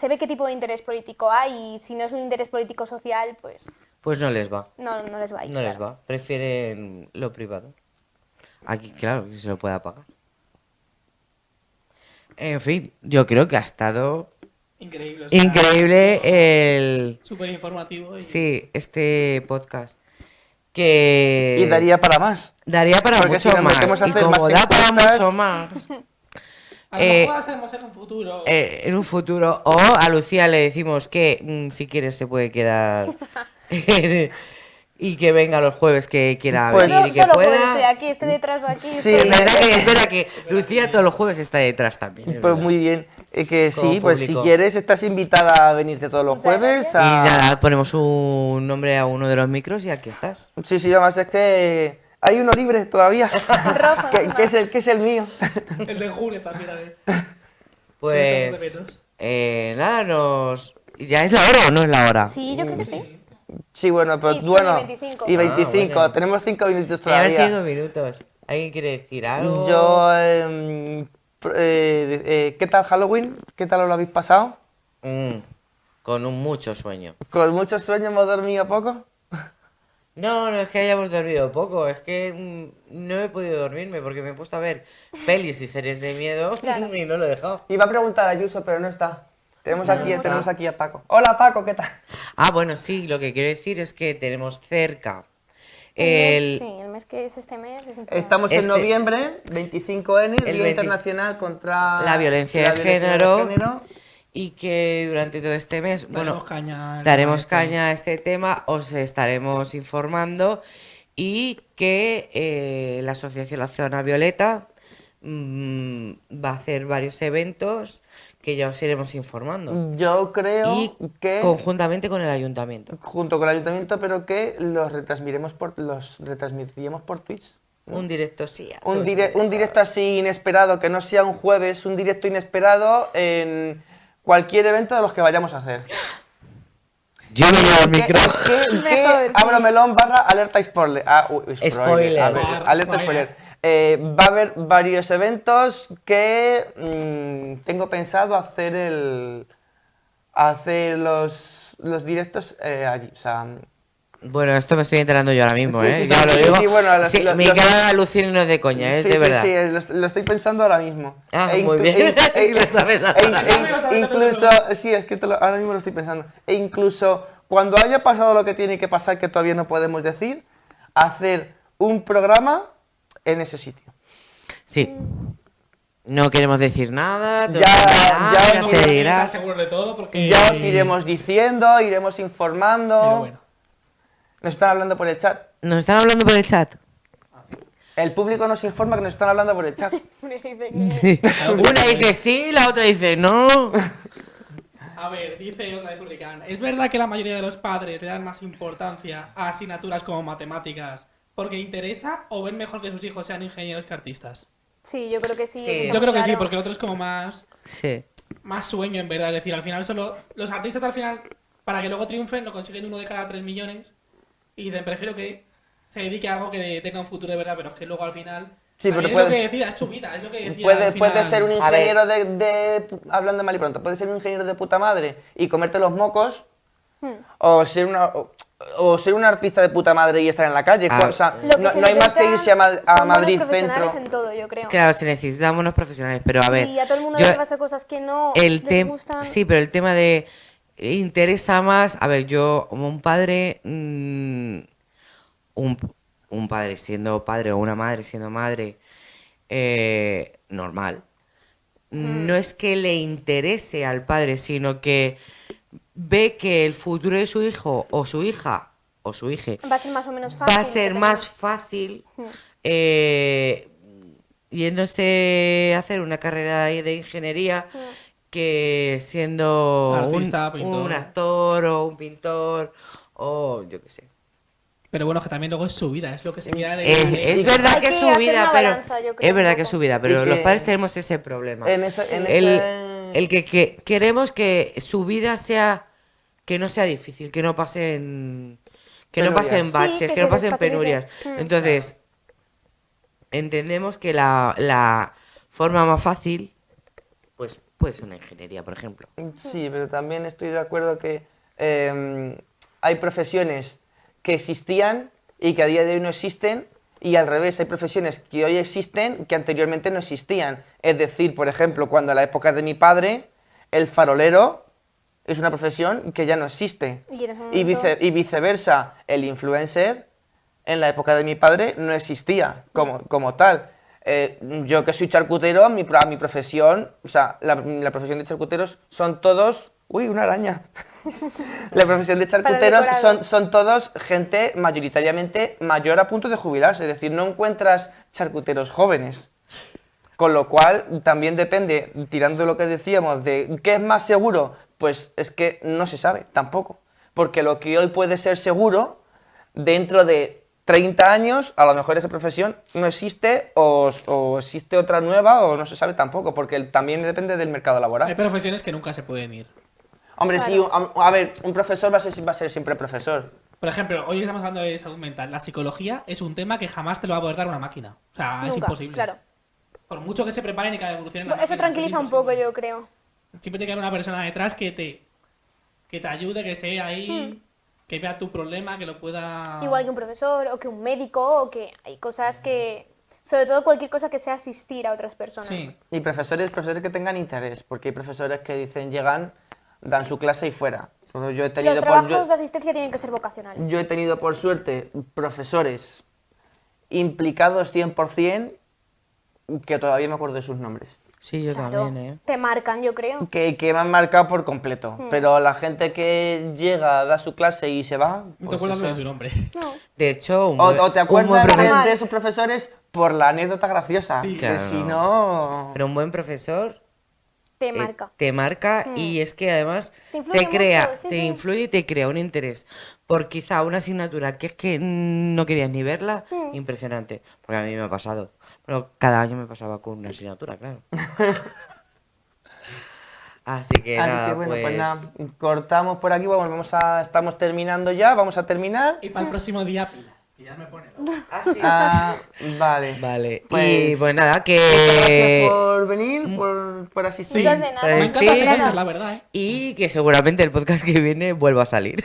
ve qué tipo de interés político hay, y si no es un interés político social, pues... Pues no les va. No, no les va a ir. No les claro. va. Prefieren lo privado. Aquí, claro, que se lo pueda pagar. En fin, yo creo que ha estado Increíble. O sea, increíble el... Súper informativo. Sí, este podcast. Que... Y daría para más. daría para Porque mucho si nos más. metemos a Y hacer como más da para encuestas- mucho más, A lo mejor hacemos en un futuro. en un futuro, o a Lucía le decimos que si quiere se puede quedar y que venga los jueves que quiera Pues- venir y que Solo jueves estoy pueda. aquí, estoy detrás de aquí. Sí, estoy- Es verdad que, espera que Lucía todos los jueves está detrás también. es Pues verdad. muy bien. Que Como sí, pues si público. quieres estás invitada a venirte todos los Muchas jueves. gracias. Y A... nada, ponemos un nombre a uno de los micros y aquí estás. Sí, sí, además es que hay uno libre todavía. Rojo, encima. que es el mío. El de Jure también, a ver. Pues menos. nada, ¿ya es la hora o no es la hora? Sí, yo creo que sí. Sí, bueno, pero Y son bueno. 25. Y 25. bueno. Tenemos 5 minutos Tenemos todavía. 5 minutos. ¿Alguien quiere decir algo? Yo, ¿qué tal Halloween? ¿Qué tal os lo habéis pasado? Con mucho sueño. ¿Con mucho sueño hemos dormido poco? No, no es que hayamos dormido poco, es que no he podido dormirme porque me he puesto a ver pelis y series de miedo Claro. y no lo he dejado. Iba a preguntar a Ayuso, pero no está. Tenemos No, aquí, no está. tenemos aquí a Paco. Hola Paco, ¿qué tal? Ah, bueno, sí, lo que quiero decir es que tenemos cerca Sí, el mes que es este mes es importante. Estamos en Este- noviembre, 25N, El Día 20 Internacional contra la violencia la de violencia género. Y que durante todo este mes, Daremos bueno, caña al daremos tema este. caña a este tema, os estaremos informando y que la Asociación La Zona Violeta va a hacer varios eventos que ya os iremos informando. Yo creo Y que conjuntamente con el ayuntamiento. junto con el ayuntamiento, pero que los retransmitiríamos por Twitch. Un directo sí. a Un, todos. un directo así inesperado, que no sea un jueves, un directo inesperado en cualquier evento de los que vayamos a hacer. Yo me llevo el ¿Qué- micro. Mejor, sí. Abro melón barra alerta spoiler. Spoiler. A ver, Spoiler. alerta spoiler. Va a haber varios eventos que tengo pensado hacer los directos allí. O sea, Bueno, esto me estoy enterando yo ahora mismo, Sí, ¿eh? sí, Ya sí, lo sí, digo. sí, bueno, Sí, los- mi los- cara de alucina no es de coña, es sí, de sí, verdad. sí, lo estoy pensando ahora mismo. Ah, E muy inclu- bien. e- Lo sabes ahora. incluso, sí, es que ahora mismo lo estoy pensando. E incluso cuando haya pasado lo que tiene que pasar, que todavía no podemos decir, hacer un programa en ese sitio. Sí. No queremos decir nada, todo Ya- quedará, ya ya os se Estar dirá. seguros de todo porque... Ya os iremos diciendo, iremos informando. Pero bueno. Nos están hablando por el chat. Nos están hablando por el chat. El público nos informa que nos están hablando por el chat. Una dice sí, la otra dice no. A ver, dice otra vez Urricán. ¿Es verdad que la mayoría de los padres le dan más importancia a asignaturas como matemáticas porque interesa o ven mejor que sus hijos sean ingenieros que artistas? Sí, yo creo que sí. Sí. está Yo creo que sí, claro. porque el otro es como más Sí. sueño en verdad. Es decir, al final solo los artistas al final, para que luego triunfen, lo consiguen 1 de cada 3 millones y dicen, prefiero que se dedique a algo que tenga un futuro de verdad, pero es que luego al final... Sí, también pero es puede- lo que decida, es su vida, es lo que decía Puede, al final. puede ser un A ver. ingeniero hablando mal y pronto, puede ser un ingeniero de puta madre y comerte los mocos, o ser un artista de puta madre y estar en la calle. Ah. O sea, Lo que no, se no hay más que necesita irse a, a son Madrid buenos profesionales Centro. en todo, yo creo. Claro, se necesitamos unos profesionales, pero a ver. Y a todo el mundo yo- le pasa cosas que no el les tema gustan. sí, pero el tema de interesa más, a ver, yo como un padre un padre siendo padre o una madre siendo madre normal, no es que le interese al padre, sino que ve que el futuro de su hijo o su hija o su hija Va a ser más o menos fácil. va a ser depende. más fácil yéndose a hacer una carrera de ingeniería que siendo Artista, pintor. un actor o un pintor o yo qué sé. Pero bueno, que también luego es su vida, es lo que se quiera de... Es verdad Hay que es que su hacer vida, una pero balanza, yo creo, es verdad un que es poco. su vida, pero Y los que- padres tenemos ese problema. En El que queremos que su vida sea que no sea difícil, que no pasen que no Penurias. pasen Sí, baches, que que se no pasen les facilite. penurias. Mm. Entonces, entendemos que la forma más fácil pues puede ser una ingeniería, por ejemplo. Sí, pero también estoy de acuerdo que hay profesiones que existían y que a día de hoy no existen, y al revés, hay profesiones que hoy existen que anteriormente no existían. Es decir, por ejemplo, cuando en la época de mi padre, el farolero es una profesión que ya no existe. Y en ese Y, momento- y viceversa, el influencer en la época de mi padre no existía como tal. Yo que soy charcutero, mi profesión, o sea, la profesión de charcuteros son todos... ¡Uy, una araña! La profesión de charcuteros decorado. son todos gente mayoritariamente mayor a punto de jubilarse, es decir, no encuentras charcuteros jóvenes. Con lo cual, también depende, tirando de lo que decíamos, de qué es más seguro, pues es que no se sabe tampoco. Porque lo que hoy puede ser seguro, dentro de 30 años, a lo mejor esa profesión no existe o existe otra nueva o no se sabe tampoco, porque también depende del mercado Hay laboral. profesiones que nunca se pueden ir. Hombre, sí, Claro. a ver, un profesor va a ser siempre profesor. Por ejemplo, hoy estamos hablando de salud mental. La psicología es un tema que jamás te lo va a poder dar una máquina. O sea, es Nunca, imposible. claro. Por mucho que se preparen y que evolucionen la Eso máquina, tranquiliza es un poco, imposible. yo creo. Siempre tiene que haber una persona detrás que te ayude, que esté ahí, Hmm. que vea tu problema, que lo pueda... Igual que un profesor o que un médico o que hay cosas que... Sobre todo cualquier cosa que sea asistir a otras personas. Sí. Y profesores que tengan interés, porque hay profesores que dicen, llegan, dan su clase y fuera. Bueno, yo he tenido Los trabajos de asistencia tienen que ser vocacionales. yo he tenido por suerte profesores implicados 100% que todavía me acuerdo de sus nombres. Sí, yo Claro, también, ¿eh? te marcan, yo creo. Que me han marcado por completo. Pero la gente que llega, da su clase y se va... No te pues acuerdas eso. de su nombre. No. De hecho, O te un buen acuerdas profesor, de sus profesores por la anécdota graciosa. Sí. Que Claro. si no... pero un buen profesor Te marca. te marca y es que además Te influye crea, mucho, sí, te sí. influye y te crea un interés por quizá una asignatura que es que no querías ni verla, impresionante, porque a mí me ha pasado. Pero cada año me pasaba con una asignatura, claro. Así que Así nada, que bueno, pues pues nada, cortamos por aquí, bueno, estamos terminando ya, vamos a terminar. Y para el próximo día, pilas. Que ya me pone loco. Ah, vale. vale. Pues, y pues nada, muchas gracias que por venir, por asistir. Muchas de nada. para Me este- encanta hacer cosas, la verdad, ¿eh? y que seguramente el podcast que viene vuelva a salir.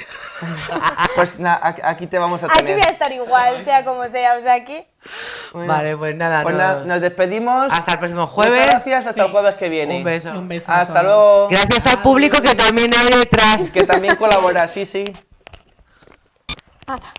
Pues nada, aquí te vamos a Aquí tener. voy a estar igual, sea como sea, o sea que... Bueno, Vale, pues nada, pues nada, nos despedimos. hasta el próximo Muchas jueves. gracias, hasta el jueves que viene. Un beso. Un beso. Hasta luego. Gracias al público que también hay detrás. Que también colabora, sí, sí. Hala.